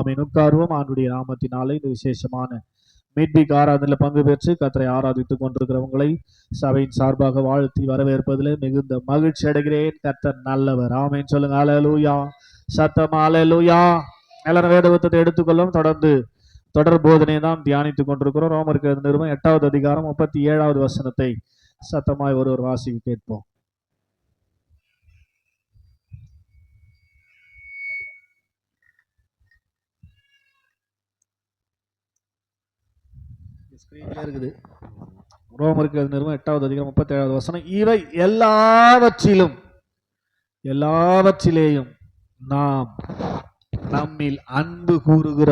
ஆமீன். உட்காருவோம். ஆண்டுடைய நாமத்தினாலே இந்த விசேஷமான மீட்பிக்கு ஆராதனையில் பங்கு பெற்று கர்த்தரை ஆராதித்துக் கொண்டிருக்கிறவங்களை சபையின் சார்பாக வாழ்த்தி வரவேற்பதில் மிகுந்த மகிழ்ச்சி அடைகிறேன். கர்த்தர் நல்லவர். ஆமீன் சொல்லுங்க. அல்லேலூயா. சத்தம் அல்லேலூயா. எல்லாரும் வேதவத்தை எடுத்துக்கொள்ளும். தொடர் போதனை தான் தியானித்துக் கொண்டிருக்கிறோம். ரோமருக்கு நிருபம் 8வது அதிகாரம் 37வது வசனத்தை சத்தமாய் ஒரு வாசிக்கு கேட்போம். இருக்குது. ரோமருக்கு நிருபம் 8வது அதிகாரம் 37வது வசனம். இவை எல்லாவற்றிலேயும் நாம் நம்மில் அன்பு கூறுகிற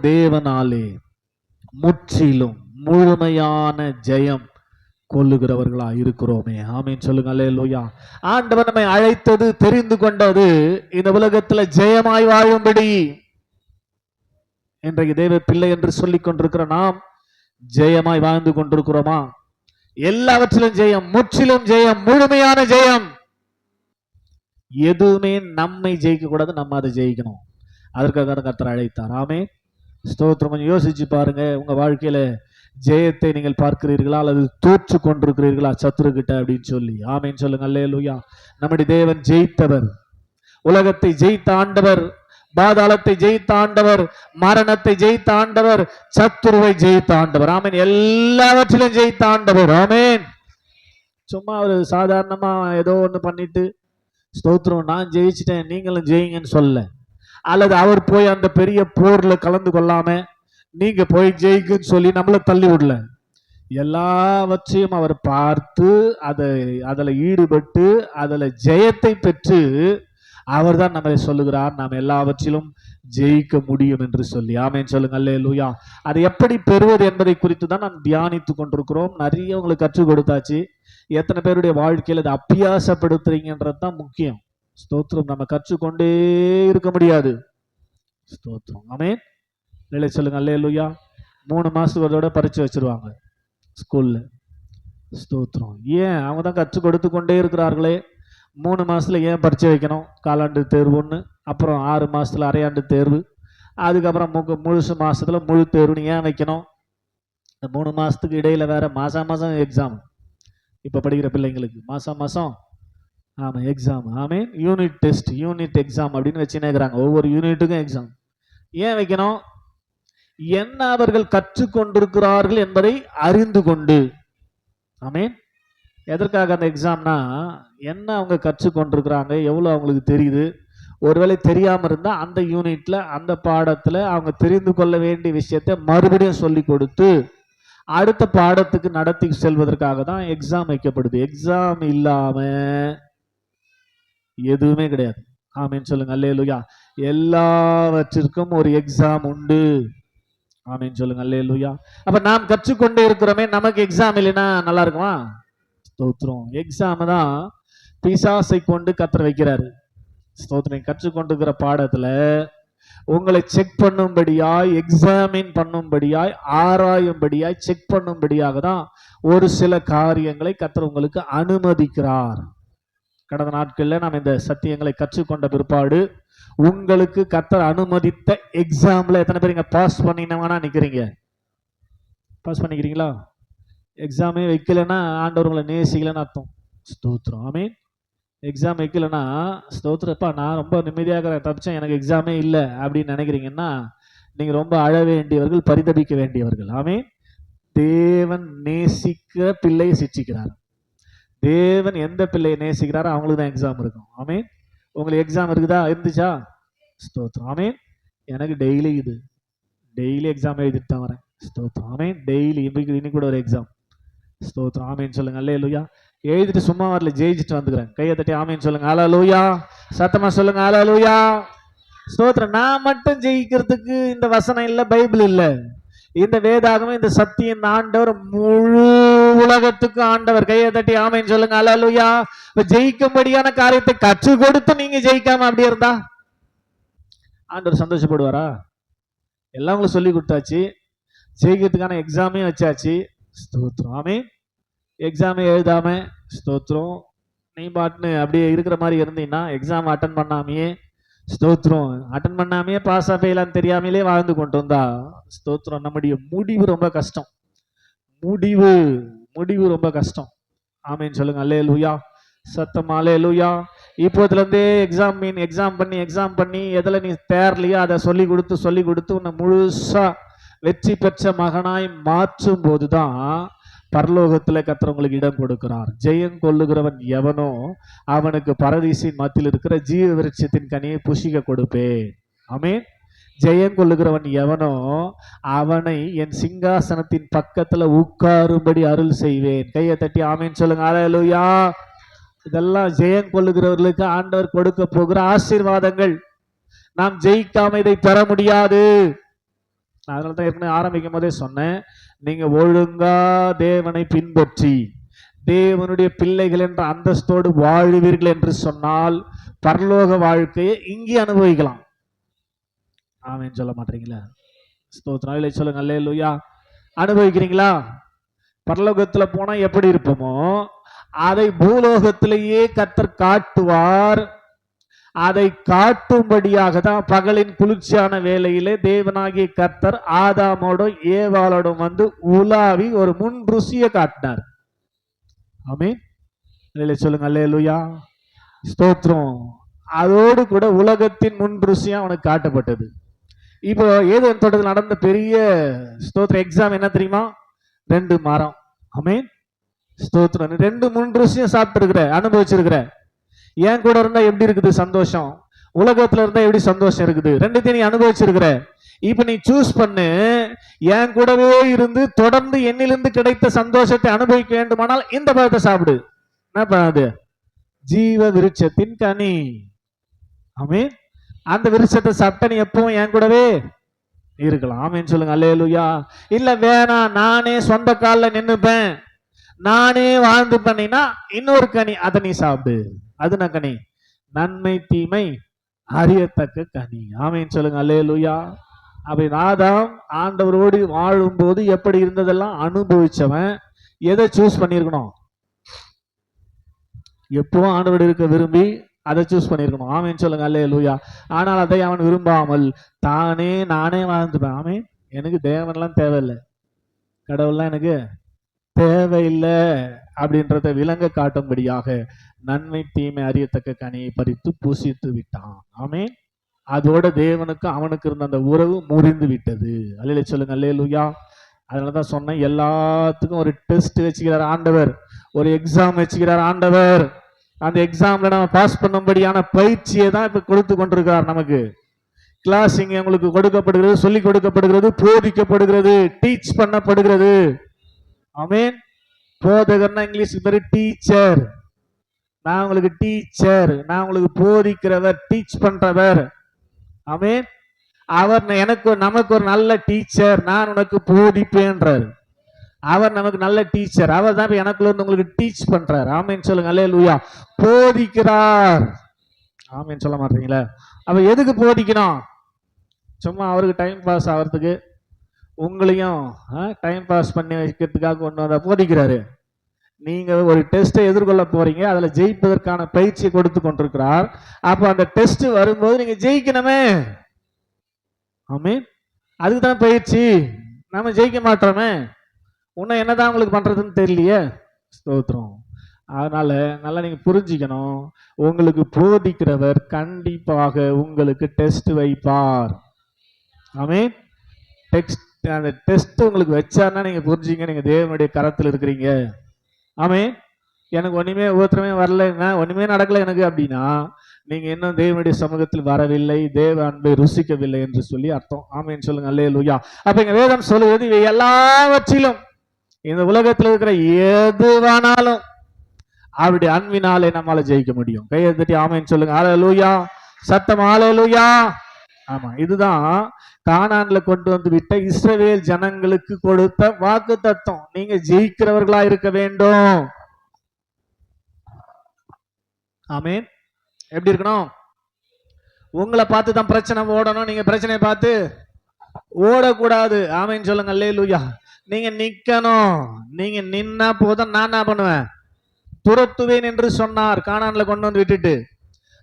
தேவனாலே முற்றிலும் முழுமையான ஜெயம் கொள்ளுகிறவர்களா இருக்கிறோமே. ஆமீன் சொல்லுங்க. அல்லேலூயா. ஆண்டவர் நம்மை அழைத்தது, தெரிந்து கொண்டது இந்த உலகத்துல ஜெயமாய் வாழும்படி. இன்றைக்கு தேவ பிள்ளை என்று சொல்லிக் கொண்டிருக்கிற நாம் ஜெயமாய் வாழ்ந்து கொண்டிருக்கிறோமா? எல்லாவற்றிலும் ஜெயம், முற்றிலும் ஜெயம், முழுமையான ஜெயம். எதுவுமே நம்மை ஜெயிக்க கூடாது, நம்ம அதை ஜெயிக்கணும். அதற்காக கர்த்தர் அழைத்தார். ஆமே ஸ்தோத்திரம். கொஞ்சம் யோசிச்சு பாருங்க. உங்க வாழ்க்கையில ஜெயத்தை நீங்கள் பார்க்கிறீர்களா அல்லது தோற்று கொண்டிருக்கிறீர்களா சத்துரு கிட்ட அப்படின்னு சொல்லி. ஆமேன்னு சொல்லுங்க. அல்லேலூயா. நம்முடைய தேவன் ஜெயித்தவர். உலகத்தை ஜெயித்த ஆண்டவர், பாதாளத்தை ஜெயித்த ஆண்டவர், மரணத்தை ஜெயித்த ஆண்டவர், சத்துருவை ஜெயித்த ஆண்டவர். ஆமேன். எல்லாவற்றிலும் ஜெயித்த ஆண்டவர். ஆமேன். சும்மா ஒரு சாதாரணமா ஏதோ ஒண்ணு பண்ணிட்டு ஸ்தோத்திரம் நான் ஜெயிச்சிட்டேன் நீங்களும் ஜெயிங்கன்னு சொல்ல, அல்லது அவர் போய் அந்த பெரிய போர்ல கலந்து கொள்ளாம நீங்க போய் ஜெயிக்குன்னு சொல்லி நம்மளை தள்ளி விடல. எல்லாவற்றையும் அவர் பார்த்து அதில் ஈடுபட்டு அதில் ஜெயத்தை பெற்று அவர் தான் நம்மை சொல்லுகிறார் நாம் எல்லாவற்றிலும் ஜெயிக்க முடியும் என்று சொல்லி. ஆமேன் சொல்லுங்க. அல்லேலூயா. அதை எப்படி பெறுவது என்பதை குறித்து தான் நாம் தியானித்து கொண்டிருக்கிறோம். நிறைய உங்களுக்கு கற்றுக் கொடுத்தாச்சு. எத்தனை பேருடைய வாழ்க்கையில் அதை அபியாசப்படுத்துறீங்கன்றது தான் முக்கியம். ஸ்தோத்திரம். நம்ம கற்றுக்கொண்டே இருக்க முடியாது. ஸ்தோத்திரம். ஆமேன். இல்லை சொல்லுங்க. அல்லேலூயா. 3 மாசத்தோட பரீட்சை வச்சிருவாங்க ஸ்கூல்ல. ஸ்தோத்திரம். ஏன்? அவங்க தான் கற்றுக் கொடுத்து கொண்டே இருக்கிறார்களே. 3 மாசத்துல ஏன் பரீட்சை வைக்கணும்? காலாண்டு தேர்வு ஒன்று, அப்புறம் 6 மாசத்துல அரையாண்டு தேர்வு, அதுக்கப்புறம் முழுசு மாசத்துல முழு தேர்வுன்னு ஏன் வைக்கணும்? இந்த 3 மாசத்துக்கு இடையில வேற மாசம் எக்ஸாம். இப்ப படிக்கிற பிள்ளைங்களுக்கு மாசம் ஆமா எக்ஸாம். ஆமே யூனிட் டெஸ்ட், யூனிட் எக்ஸாம் அப்படின்னு வச்சுன்னே இருக்கிறாங்க. ஒவ்வொரு யூனிட்டுக்கும் எக்ஸாம். ஏன் வைக்கணும்? என்ன அவர்கள் கற்றுக்கொண்டிருக்கிறார்கள் என்பதை அறிந்து கொண்டு. ஆமேன். எதற்காக அந்த எக்ஸாம்னா, என்ன அவங்க கற்றுக்கொண்டிருக்கிறாங்க, எவ்வளோ அவங்களுக்கு தெரியுது. ஒருவேளை தெரியாமல் இருந்தால் அந்த யூனிட்ல அந்த பாடத்தில் அவங்க தெரிந்து கொள்ள வேண்டிய விஷயத்தை மறுபடியும் சொல்லி கொடுத்து அடுத்த பாடத்துக்கு நடத்தி செல்வதற்காக தான் எக்ஸாம் வைக்கப்படுது. எக்ஸாம் இல்லாம எதுவுமே கிடையாது. ஆமீன் சொல்லுங்க. அல்லேலூயா. எல்லாவற்றிற்கும் ஒரு எக்ஸாம் உண்டு. ஆமீன் சொல்லுங்க. அல்லேலூயா. அப்ப நாம் கற்றுக்கொண்டே இருக்கிறோமே, நமக்கு எக்ஸாம் இல்லைன்னா நல்லா இருக்குமா? ஸ்தோத்திரம். எக்ஸாம் தான் பிசாசை கொண்டு கத்தர் வைக்கிறாரு. ஸ்தோத்திரம். கற்றுக்கொண்டிருக்கிற பாடத்துல உங்களை செக் பண்ணும்படியாய், எக்ஸாமின் பண்ணும்படியாய், ஆராயும்படியாய், செக் பண்ணும்படியாக தான் ஒரு சில காரியங்களை கத்தர் உங்களுக்கு அனுமதிக்கிறார். கடந்த நாட்களில் நாம் இந்த சத்தியங்களை கற்றுக்கொண்ட பிற்பாடு உங்களுக்கு கத்தர் அனுமதித்த எக்ஸாம்ல எத்தனை பேர் இங்க பாஸ் பண்ணினவனா நிக்கிறீங்க? பாஸ் பண்ணிக்கிறீங்களா? எக்ஸாமே வைக்கலன்னா ஆண்டவர் உங்களை நேசிக்கலன்னு அர்த்தம். ஸ்தோத்திரம். ஆமீன். எக்ஸாம் வைக்கலன்னா ஸ்தோத்திரப்பா நான் ரொம்ப நிம்மதியாக தப்பிச்சேன், எனக்கு எக்ஸாமே இல்லை அப்படின்னு நினைக்கிறீங்கன்னா நீங்க ரொம்ப அழ வேண்டியவர்கள், பரிதபிக்க வேண்டியவர்கள். ஆமீன். தேவன் நேசிக்கிற பிள்ளையை சிக்ஷிக்கிறார். தேவன் எந்த பிள்ளையை நேசிக்கிறாரோ அவங்களுக்கு தான் எக்ஸாம் இருக்கும். ஆமீன். உங்களுக்கு எக்ஸாம் இருக்குதா? இருந்துச்சா? ஸ்தோத்திரம். ஆமீன். எனக்கு டெய்லி எக்ஸாம் எழுதிட்டு தான் வரேன். ஸ்தோத்திரம். ஆமீன். டெய்லி இன்னைக்கு கூட ஒரு எக்ஸாம். ஸ்தோத்திரம். ஆமீன் சொல்லுங்க. அல்லேலூயா. எழுதிட்டு சும்மா வரல, ஜெயிச்சுட்டு வந்துக்கிறேன். கையை தட்டி ஆமீன் சொல்லுங்க. அல்லேலூயா. சத்தமா சொல்லுங்க. அல்லேலூயா. ஸ்தோத்திரம். நான் மட்டும் ஜெயிக்கிறதுக்கு இந்த வசனம் இல்ல, பைபிள் இல்ல, இந்த வேதாகமம், இந்த சத்தியம் ஆண்டவர் முழு உலகத்துக்கு ஆண்டவர். கையை தட்டி ஆமீன் சொல்லுங்க. அல்லேலூயா. ஜெயிக்கும்படியான காரியத்தை கற்றுக் கொடுத்து நீங்க ஜெயிக்காம அப்படி இருந்தா ஆண்டவர் சந்தோஷப்படுவாரா? எல்லாம் உங்களுக்கு சொல்லி கொடுத்தாச்சு, ஜெயிக்கிறதுக்கான எக்ஸாமே வச்சாச்சு. ஸ்தோத்திரம். ஆமீன். எக்ஸாமே எழுதாம ஸ்தோத்திரம் நீ பாட்டுன்னு அப்படியே இருக்கிற மாதிரி இருந்தீங்கன்னா, எக்ஸாம் அட்டன் பண்ணாமையே ஸ்தோத்திரம். அட்டன் பண்ணாமே பாஸ் ஃபெயிலான்னு தெரியாமலே வாழ்ந்து கொண்டு வந்தா ஸ்தோத்திரம். நம்முடைய முடிவு ரொம்ப கஷ்டம். முடிவு முடிவு ரொம்ப கஷ்டம். ஆமேன்னு சொல்லுங்க. அல்லேலூயா. சத்தம் அல்லேலூயா. இப்போதுல இருந்தே எக்ஸாம் பண்ணி எதுல நீ தேரலையோ அதை சொல்லி கொடுத்து உன்னை முழுசா வெற்றி பெற்ற மகனாய் மாற்றும் போதுதான் பரலோகத்துல கர்த்தர் உங்களுக்கு இடம் கொடுக்கிறார். ஜெயம் கொள்ளுகிறவன் எவனோ அவனுக்கு பரதீசின் மத்தியில் இருக்கிற ஜீவ விருட்சத்தின் கனியை புசிக்க கொடுப்பேன். ஆமென். ஜெயம் கொள்ளுகிறவன் எவனோ அவனை என் சிங்காசனத்தின் பக்கத்துல உட்காரும்படி அருள் செய்வேன். கையை தட்டி ஆமேன்னு சொல்லுங்க. அல்லேலூயா. இதெல்லாம் ஜெயம் கொள்ளுகிறவர்களுக்கு ஆண்டவர் கொடுக்க போகிற ஆசீர்வாதங்கள். நாம் ஜெயிக்காம இதை பெற முடியாது. அதனால தான் ஏற்கனவே ஆரம்பிக்கும் போதே சொன்னேன், நீங்க ஒழுங்கா தேவனை பின்பற்றி தேவனுடைய பிள்ளைகள் என்ற அந்தஸ்தோடு வாழ்வீர்கள் என்று சொன்னால் பரலோக வாழ்க்கையை இங்கே அனுபவிக்கலாம். ஆமென் சொல்ல மாட்டீங்களா? ஸ்தோத்திரம் சொல்லுங்க. அல்லேலூயா. அனுபவிக்கிறீங்களா? பரலோகத்துல போனா எப்படி இருப்போமோ அதை பூலோகத்திலேயே கர்த்தர் காட்டுவார். அதை காட்டும்படியாக தான் பகலின் குளிர்ச்சியான வேளையிலே தேவனாகிய கர்த்தர் ஆதாமோடும் ஏவாளோடும் வந்து உலாவி ஒரு முன் ருசியை காட்டினார். ஆமென் சொல்லுங்க. அல்லேலூயா. ஸ்தோத்திரம். அதோடு கூட உலகத்தின் முன் ருசியா அவனுக்கு காட்டப்பட்டது. இப்போ ஏதேன் தோட்டத்தில் நடந்த பெரிய ஸ்தோத்திர எக்ஸாம் என்ன தெரியுமா? 2 மரம். ஆமென். ஸ்தோத்திரம். 2 முன் ருசியும் சாப்பிட்டு இருக்கிற, அனுபவிச்சிருக்கிற. என் கூட இருந்தா எப்படி இருக்குது சந்தோஷம், உலகத்துல இருந்தா எப்படி சந்தோஷம் இருக்குது, 2த்தையும் நீ அனுபவிச்சிருக்கிற. இப்ப நீ சூஸ் பண்ணு, என் கூடவே இருந்து தொடர்ந்து என்னிலிருந்து கிடைத்த சந்தோஷத்தை அனுபவிக்க வேண்டுமானால் இந்த பழத்தை சாப்பிடு. என்ன பண்ணாது? ஜீவ விருட்சத்தின் கனி. ஆமென். அந்த விருட்சத்தை சாப்பிட்டா நீ எப்பவும் என் கூடவே இருக்கலாம். ஆமென் சொல்லுங்க. அல்லேலூயா. இல்ல வேணாம், நானே சொந்த காலில் நின்னுப்பேன், நானே வாழ்ந்து பண்ணினா இன்னொரு கனி, அதை நீ சாப்பிடு. அது நான் கனி, நன்மை தீமை அறியத்தக்க கனி. ஆமென் சொல்லுங்க. அல்லேலூயா. அப்படி ஆதாம் ஆண்டவரோடு வாழும் போது எப்படி இருந்ததெல்லாம் அனுபவிச்சவன் எதை சூஸ் பண்ணிருக்கணும்? எப்பவும் ஆண்டவரோடு இருக்க விரும்பி அதை சூஸ் பண்ணிருக்கணும். ஆமென் சொல்லுங்க. அல்லேலூயா. ஆனால் அதை அவன் விரும்பாமல் நானே வாழ்ந்துப்பேன். ஆமென். எனக்கு தேவன்லாம் தேவையில்லை, கடவுள்லாம் எனக்கு தேவையில்லை அப்படின்றத விளங்க காட்டும்படியாக நன்மை தீமை அறியத்தக்க கனியை பறித்து பூசித்து விட்டான். ஆமென். அதோட தேவனுக்கு அவனுக்கு இருந்த அந்த உறவு முறிந்து விட்டது. அல்லேலூயா சொல்லுங்க. அல்லேலூயா. அதனாலதான் சொன்னேன், எல்லாத்துக்கும் ஒரு டெஸ்ட் வச்சுக்கிறார் ஆண்டவர், ஒரு எக்ஸாம் வச்சுக்கிறார் ஆண்டவர். அந்த எக்ஸாம்ல நம்ம பாஸ் பண்ணும்படியான பயிற்சியை தான் இப்ப கொடுத்து கொண்டிருக்கிறார் நமக்கு. கிளாஸ் இங்க உங்களுக்கு கொடுக்கப்படுகிறது, சொல்லி கொடுக்கப்படுகிறது, போதிக்கப்படுகிறது, டீச் பண்ணப்படுகிறது. ஆமென். போதகர்னா இங்கிலீஷ் பேரு டீச்சர். நான் உங்களுக்கு டீச்சர், நான் உங்களுக்கு போதிக்கிறவர், டீச் பண்றவர். ஆமென். அவர் நமக்கு ஒரு நல்ல டீச்சர், நான் உனக்கு போதிப்பேன்றார். அவர் நமக்கு நல்ல டீச்சர், அவர் தான் எனக்குள்ள இருந்து உங்களுக்கு டீச் பண்றார். ஆமென் சொல்லுங்க. அல்லேலூயா. போதிக்கிறார். ஆமென் சொல்ல மாட்டீங்களா? அவ எதுக்கு போதிக்கணும்? சும்மா அவருக்கு டைம் பாஸ் ஆகிறதுக்கு, உங்களையும் டைம் பாஸ் பண்ணி வைக்கிறதுக்காக கொண்டு வந்தா போதிக்கிறாரு. நீங்க ஒரு டெஸ்ட்டை எதிர்கொள்ள போறீங்க, அதுல ஜெயிப்பதற்கான பயிற்சியை கொடுத்து கொண்டிருக்கிறார். அப்ப அந்த டெஸ்ட் வரும்போது நீங்க ஜெயிக்கணுமே. ஆமென். அதுக்கு தான் பயிற்சி. நம்ம ஜெயிக்க மாட்டோமே, உன்னை என்னதான் உங்களுக்கு பண்றதுன்னு தெரியலையே. ஸ்தோத்திரம். அதனால நல்லா நீங்க புரிஞ்சுக்கணும், உங்களுக்கு போதிக்கிறவர் கண்டிப்பாக உங்களுக்கு டெஸ்ட் வைப்பார். ஆமென். அந்த டெஸ்ட் உங்களுக்கு வச்சாருன்னா நீங்க புரிஞ்சுங்க, நீங்க தேவனுடைய கரத்தில் இருக்கிறீங்க. ஆமென். எனக்கு ஒண்ணுமே ஒவ்வொருத்தருமே வரல, ஒண்ணுமே நடக்கல எனக்கு அப்படின்னா நீங்க இன்னும் தேவனுடைய சமூகத்தில் வரவில்லை, தேவ அன்பை ருசிக்கவில்லை என்று சொல்லி அர்த்தம். ஆமென் சொல்லுங்க. அல்லேலூயா. அப்ப இங்க வேதம் சொல்லுவது, இவை எல்லாவற்றிலும் இந்த உலகத்தில் இருக்கிற எதுவானாலும் அவருடைய அன்பினாலே நம்மால ஜெயிக்க முடியும். கையை தட்டி ஆமென் சொல்லுங்க. அல்லேலூயா. சத்தம் அல்லேலூயா. ஆமா, இதுதான் கானான்ல கொண்டு வந்து விட்ட இஸ்ரவேல் ஜனங்களுக்கு கொடுத்த வாக்கு தத்துவம். நீங்க ஜெயிக்கிறவர்களா இருக்க வேண்டும். ஆமென். எப்படி இருக்கணும்? உங்களை பார்த்து தான் பிரச்சனை ஓடணும், நீங்க பிரச்சனையை பார்த்து ஓடக்கூடாது. ஆமென் சொல்லுங்க. அல்லேலூயா. நீங்க நிக்கணும். நீங்க நின்னா போதும், நான் என்ன பண்ணுவேன்? துரத்துவேன் என்று சொன்னார் கானான்ல கொண்டு வந்து விட்டுட்டு.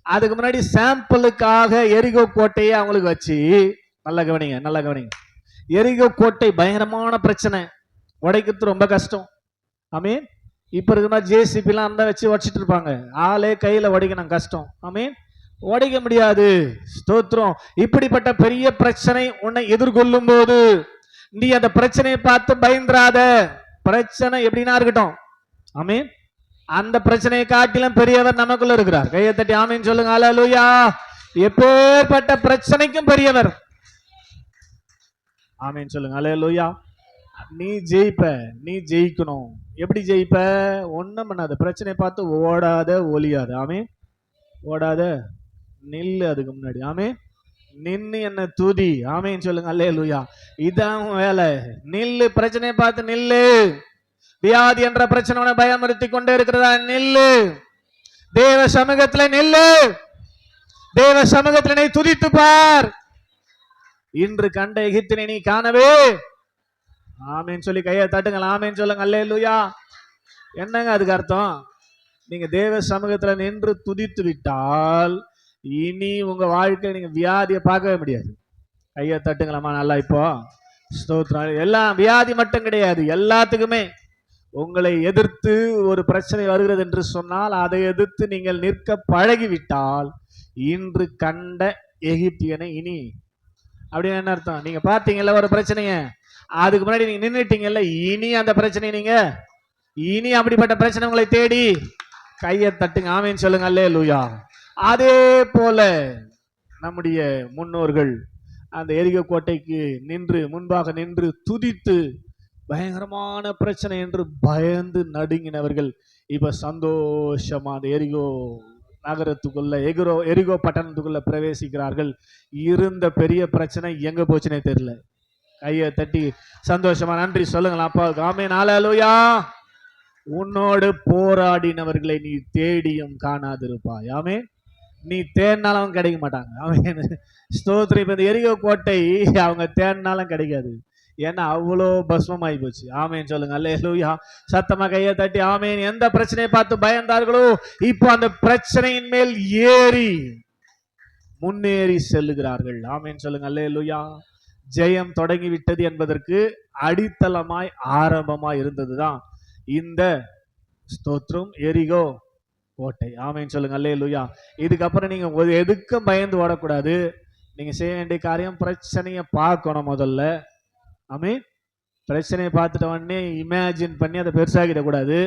அதுக்கு முன்னாடி சாம்பிளுக்காக எரிகோ கோட்டையை அவங்களுக்கு வச்சு, நல்ல கவனிங்க, நல்ல கவனிங்க. எரிகோ கோட்டை பயங்கரமான பிரச்சனை, உடைக்கிறது ரொம்ப கஷ்டம். ஆமீன். இப்ப இருக்கிற ஜேசிபி எல்லாம் அந்த வச்சு உடைச்சிட்டு இருப்பாங்க, ஆளே கையில உடைக்கணும் கஷ்டம். ஆமீன். உடைக்க முடியாது. ஸ்தோத்திரம். இப்படிப்பட்ட பெரிய பிரச்சனை உன்னை எதிர்கொள்ளும் போது நீ அந்த பிரச்சனையை பார்த்து பயந்துராத. பிரச்சனை எப்படின்னா இருக்கட்டும். ஆமீன். அந்த பிரச்சனையை காட்டிலும் பெரியவர் நமக்குள்ள இருக்கிறார். கையை தட்டி ஆமீன் சொல்லுங்க. அல்லேலூயா. எப்பேற்பட்ட பிரச்சனைக்கும் பெரியவர். ஆமீன் சொல்லுங்க. அல்லேலூயா. நீ ஜெயிப்ப, நீ ஜெயிக்கணும். எப்படி ஜெயிப்ப? ஒண்ணும் பண்ணாத, பிரச்சனையை பார்த்து ஓடாத, ஒளியாத. ஆமீன். ஓடாத, நில்லு அதுக்கு முன்னாடி. ஆமீன். நின்னு என்ன துதி. ஆமீன் சொல்லுங்க. அல்லேலூயா. இதான் வேலை. நில்லு, பிரச்சனையை பார்த்து நில்லு. வியாதி என்ற பிரச்சனை பயமுறுத்தி கொண்டே இருக்கிறதா? நில்லு. தேவ சமூகத்துல நில்லு. தேவ சமூகத்துல நீ துதித்து பார். இன்று கண்ட எகிப்தினை நீ காணவே. ஆமீன் சொல்லி கையை தட்டுங்கள். ஆமீன் சொல்லுங்க. அல்லேலூயா. என்னங்க அதுக்கு அர்த்தம்? நீங்க தேவ சமூகத்துல நின்று துதித்து விட்டால் இனி உங்க வாழ்க்கை நீங்க வியாதியை பார்க்கவே முடியாது. கையை தட்டுங்களாமா நல்லா. இப்போ ஸ்தோத்திரம். எல்லாம் வியாதி மட்டும் கிடையாது, எல்லாத்துக்குமே உங்களை எதிர்த்து ஒரு பிரச்சனை வருகிறது என்று சொன்னால் அதை எதிர்த்து நீங்கள் நிற்க பழகிவிட்டால் இன்று கண்ட எகிப்தியனை இனி, அப்படின்னு என்ன அர்த்தம்? நீங்க பார்த்தீங்கல்ல ஒரு பிரச்சனைய, அதுக்கு முன்னாடி நீங்க நின்றுட்டீங்கல்ல, இனி அந்த பிரச்சனை நீங்க, இனி அப்படிப்பட்ட பிரச்சனை உங்களை தேடி. கையை தட்டுங்க. ஆமீன் சொல்லுங்க. அல்லேலூயா. அதே போல நம்முடைய முன்னோர்கள் அந்த எரிகோ கோட்டைக்கு நின்று, முன்பாக நின்று துதித்து பயங்கரமான பிரச்சனை என்று பயந்து நடுங்கினவர்கள் இப்ப சந்தோஷமா அந்த எரிகோ நகரத்துக்குள்ள, எரிகோ பட்டணத்துக்குள்ள பிரவேசிக்கிறார்கள். இருந்த பெரிய பிரச்சனை எங்க போச்சுனே தெரியல. கையை தட்டி சந்தோஷமா நன்றி சொல்லுங்களா அப்பாவுக்கு. ஆமீன். அல்லேலூயா. உன்னோடு போராடினவர்களை நீ தேடியும் காணாதிருப்பாய். ஆமீன். நீ தேடினாலும் கிடைக்க மாட்டாங்க. ஆமீன். ஸ்தோத்திரம். இப்ப இந்த எரிகோ கோட்டை அவங்க தேடினாலும் கிடைக்காது, ஏன்னா அவ்வளோ பஸ்மமாயி போச்சு. ஆமீன் சொல்லுங்க. அல்லேலூயா. சத்தமா கையை தட்டி ஆமீன். எந்த பிரச்சனையை பார்த்து பயந்தார்களோ இப்போ அந்த பிரச்சனையின் மேல் ஏறி முன்னேறி செல்லுகிறார்கள். ஆமீன் சொல்லுங்க. அல்லேலூயா. ஜெயம் தொடங்கி விட்டது என்பதற்கு அடித்தளமாய் ஆரம்பமாய் இருந்ததுதான் இந்த ஸ்தோத்திரம் எரிகோ கோட்டை. ஆமீன் சொல்லுங்க. அல்லேலூயா. இதுக்கப்புறம் நீங்க எதுக்கும் பயந்து ஓடக்கூடாது. நீங்க செய்ய வேண்டிய காரியம் பிரச்சனையை பார்க்கணும் முதல்ல. ஆமீன். பிரச்சனையை பார்த்துட்ட உடனே இமேஜின் பண்ணி அதை பெருசாகிடக்கூடாது.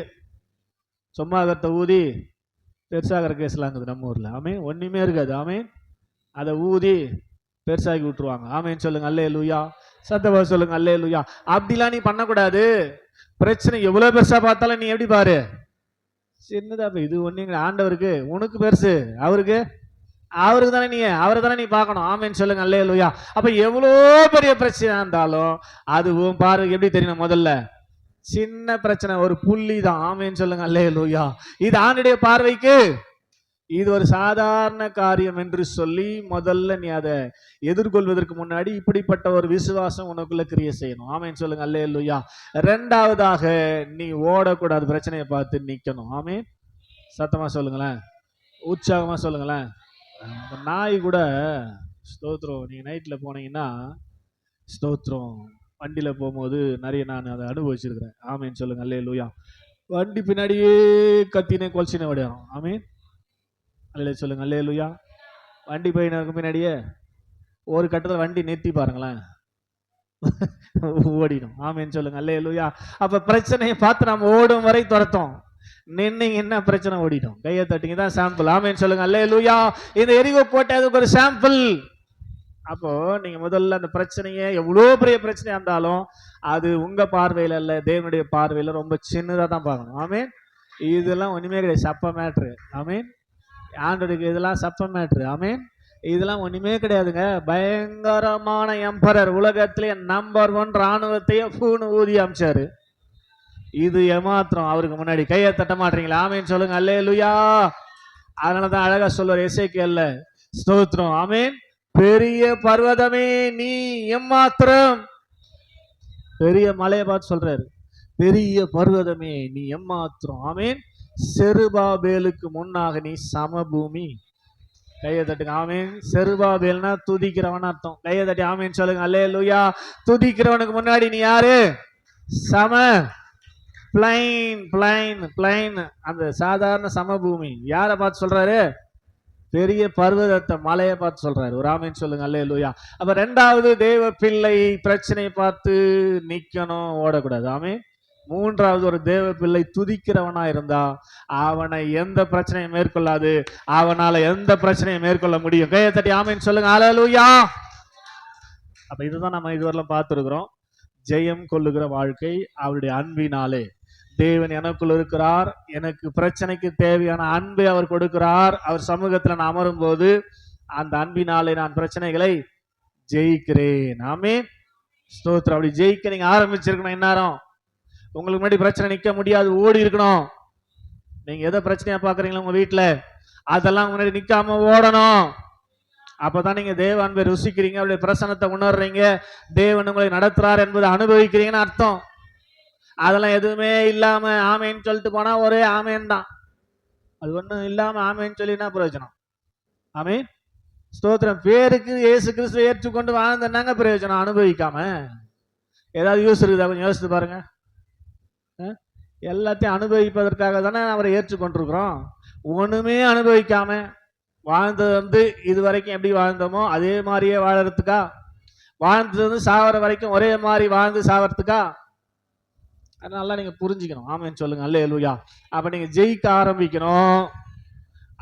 சும்மா கருத்தை ஊதி பெருசாகிற கேஸ்லாங்குது நம்ம ஊர்ல. ஆமீன். ஒண்ணுமே இருக்காது. ஆமீன். அதை ஊதி பெருசாகி விட்டுருவாங்க. ஆமீன் சொல்லுங்க. அல்லேலூயா. சத்தமா சொல்லுங்க. அல்லேலூயா. அப்படிலாம் நீ பண்ணக்கூடாது. பிரச்சனை எவ்வளவு பெருசா பார்த்தாலும் நீ எப்படி பாரு, சின்னதா. இது ஒண்ணு ஆண்டவருக்கு, உனக்கு பெருசு, அவருக்கு தானே நீ, அவரை தானே நீ பார்க்கணும். ஆமீன் சொல்லுங்க. அல்லேலூயா. அப்ப எவ்வளோ பெரிய பிரச்சனை இருந்தாலும் அதுவும் பாரு எப்படி தெரியணும், முதல்ல சின்ன பிரச்சனை, ஒரு புள்ளி தான். ஆமீன் சொல்லுங்க. அல்லேலூயா. இது ஆண்டுடைய பார்வைக்கு இது ஒரு சாதாரண காரியம் என்று சொல்லி முதல்ல நீ அதை எதிர்கொள்வதற்கு முன்னாடி இப்படிப்பட்ட ஒரு விசுவாசம் உனக்குள்ள கிரியை செய்யணும். ஆமீன் சொல்லுங்க. அல்லேலூயா. ரெண்டாவதாக நீ ஓடக்கூடாது, பிரச்சனையை பார்த்து நிக்கணும். ஆமீன். சத்தமா சொல்லுங்களேன், உற்சாகமா சொல்லுங்களேன். நாய் கூட ஸ்தோத்திரம். நீங்க நைட்ல போனீங்கன்னா ஸ்தோத்திரம், வண்டியில போகும்போது நிறைய நான் அதை அனுபவிச்சிருக்கிறேன். ஆமீன் சொல்லுங்க. அல்லேலூயா. வண்டி பின்னாடியே கத்தினே கொல்ச்சினே விடையாடும். ஆமீன். அல்லே சொல்லுங்க. அல்லேலூயா. வண்டி போயினருக்கு பின்னாடியே ஒரு கட்டத்தில் வண்டி நிறுத்தி பாருங்களேன், ஓடிடும். ஆமீன் சொல்லுங்க. அல்லேலூயா. அப்ப பிரச்சனையை பார்த்து நம்ம ஓடும் வரை துரத்தோம், நின்னீங்க என்ன பிரச்சனை ஓடிடும். கையை தட்டிங்க தான் சாம்பிள். ஆமீன் சொல்லுங்க. அல்லேலூயா. இந்த எரிகோ கோட்டை அதுக்கு ஒரு சாம்பிள். அப்போ நீங்க முதல்ல அந்த பிரச்சனையை, எவ்வளோ பெரிய பிரச்சனையா இருந்தாலும் அது உங்க பார்வையில அல்ல, தேவனுடைய பார்வையில ரொம்ப சின்னதா தான் பார்க்கணும். ஆமீன். இதெல்லாம் ஒண்ணுமே கிடையாது, சப்ப மேட்ரு. ஆமீன். ஆண்டவருக்கு இதெல்லாம் சப்ப மேட்ரு. ஆமீன். இதெல்லாம் ஒண்ணுமே கிடையாதுங்க. பயங்கரமான எம்பரர், உலகத்திலே நம்பர் 1 ராணுவத்தையே ஊதி அமைச்சாரு. இது ஏமாத்திரம் அவருக்கு முன்னாடி. கையை தட்ட மாட்டீங்களா? ஆமீன் சொல்லுங்க. அல்லேலூயா. அதனாலதான் அழகா சொல்லுவார் எசேக்கியேல்ல, ஸ்தோத்திரம். ஆமீன். பெரிய பர்வதமே நீ எம்மாத்திரம். பெரிய மலையை பார்த்து சொல்றாரு, பெரிய பர்வதமே நீ எம்மாத்திரம். ஆமீன். செருபாபேலுக்கு முன்னாக நீ சமபூமி. கையை தட்டுங்க. ஆமீன். செருபாபேல்னா துதிக்கிறவன் அர்த்தம். கையை தட்டி ஆமீன் சொல்லுங்க. அல்லேலூயா. துதிக்கிறவனுக்கு முன்னாடி நீ யாரு? சம பிளைன் பிளைன் பிளைன், அந்த சாதாரண சமபூமி. யாரை பார்த்து சொல்றாரு? பெரிய பர்வதத்தை, மலையை பார்த்து சொல்றாரு. ஒரு ஆமீன் சொல்லுங்க. அல்லேலூயா. அப்ப ரெண்டாவது, தேவ பிள்ளை பிரச்சனையை பார்த்து நிக்கணும், ஓடக்கூடாது. ஆமீன். மூன்றாவது, ஒரு தேவ பிள்ளை துதிக்கிறவனா இருந்தா அவனை எந்த பிரச்சனையும் மேற்கொள்ளாது, அவனால எந்த பிரச்சனையும் மேற்கொள்ள முடியும். கையை தட்டி ஆமீன் சொல்லுங்க. அல்லேலூயா. அப்ப இதுதான் நம்ம இதுவரையிலும் பார்த்திருக்கிறோம். ஜெயம் கொள்ளுகிற வாழ்க்கை அவருடைய அன்பினாலே. தேவன் எனக்குள் இருக்கிறார், எனக்கு பிரச்சனைக்கு தேவையான அன்பை அவர் கொடுக்கிறார். அவர் சமூகத்துல நான் அமரும் போது அந்த அன்பினாலே நான் பிரச்சனைகளை ஜெயிக்கிறேன். ஆமீன். ஸ்தோத்திரம். அப்படி ஜெயிக்க நீங்க ஆரம்பிச்சிருக்கணும். இந்நேரம் உங்களுக்கு முன்னாடி பிரச்சனை நிக்க முடியாது, ஓடி இருக்கணும். நீங்க எதை பிரச்சனையா பாக்குறீங்களா உங்க வீட்டுல, அதெல்லாம் முன்னாடி நிக்காம ஓடணும். அப்பதான் நீங்க தேவ அன்பை ருசிக்கிறீங்க, அவருடைய பிரசன்னத்தை உணர்றீங்க, தேவன் உங்களை நடத்துறார் என்பதை அனுபவிக்கிறீங்கன்னு அர்த்தம். அதெல்லாம் எதுவுமே இல்லாம ஆமேன்னு சொல்லிட்டு போனா ஒரே ஆமேன் தான். அது ஒண்ணும் இல்லாம ஆமேன்னு சொல்லினா பிரயோஜனம். ஆமீன். ஸ்தோத்திரம். பேருக்கு இயேசு கிறிஸ்துவை ஏற்றுக்கொண்டு வாழ்ந்தாங்க பிரயோஜனம், அனுபவிக்காம ஏதாவது யூஸ் இருக்குதா? கொஞ்சம் யோசித்து பாருங்க. எல்லாத்தையும் அனுபவிப்பதற்காக தானே அவரை ஏற்றுக்கொண்டிருக்கிறோம். ஒண்ணுமே அனுபவிக்காம வாழ்ந்தது இது வரைக்கும் எப்படி வாழ்ந்தோமோ அதே மாதிரியே வாழறதுக்கா? வாழ்ந்தது சாவர வரைக்கும் ஒரே மாதிரி வாழ்ந்து சாவறதுக்கா? அதனால நீங்க புரிஞ்சுக்கணும். ஆமேன்னு சொல்லுங்க. அல்லேலூயா. அப்ப நீங்க ஜெயிக்க ஆரம்பிக்கணும்.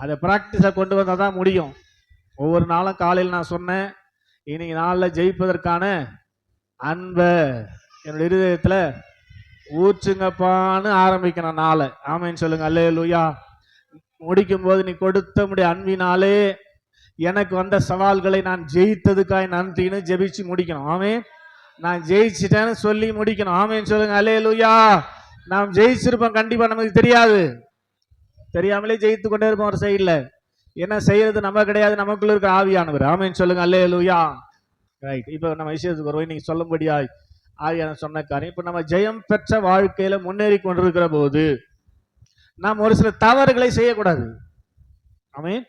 அதை பிராக்டிஸா கொண்டு வந்தா தான் முடியும். ஒவ்வொரு நாளும் காலையில் நான் சொன்னேன், இன்னைக்கு நாளில் ஜெயிப்பதற்கான அன்பை என்னுடைய இருதயத்துல ஊற்றுங்கப்பான்னு ஆரம்பிக்கணும் நாளை. ஆமேன்னு சொல்லுங்க. அல்லேலூயா. முடிக்கும் போது, நீ கொடுத்த முடிய அன்பினாலே எனக்கு வந்த சவால்களை நான் ஜெயித்ததுக்காய் நன்றின்னு ஜெபிச்சு முடிக்கணும். ஆமேன். நான் ஜெயிச்சிட்டேன்னு சொல்லி முடிக்கணும். ஆமேன்னு சொல்லுங்க. அல்லேலூயா. நாம் ஜெயிச்சிருப்போம் கண்டிப்பா, நமக்கு தெரியாது, தெரியாமலே ஜெயித்து கொண்டே இருப்போம். ஒரு சைடுல என்ன செய்யறது நம்ம கிடையாது, நமக்குள்ள இருக்க ஆவியானவர். ஆமேன்னு சொல்லுங்க. அல்லேலூயா. ரைட். இப்ப நம்ம விஷயத்துக்கு வருவோம். நீங்க சொல்லும்படியா ஆவியான சொன்ன காரியம். இப்ப நம்ம ஜெயம் பெற்ற வாழ்க்கையில முன்னேறி கொண்டிருக்கிற போது நாம் ஒரு சில தவறுகளை செய்யக்கூடாது. ஆமீன்.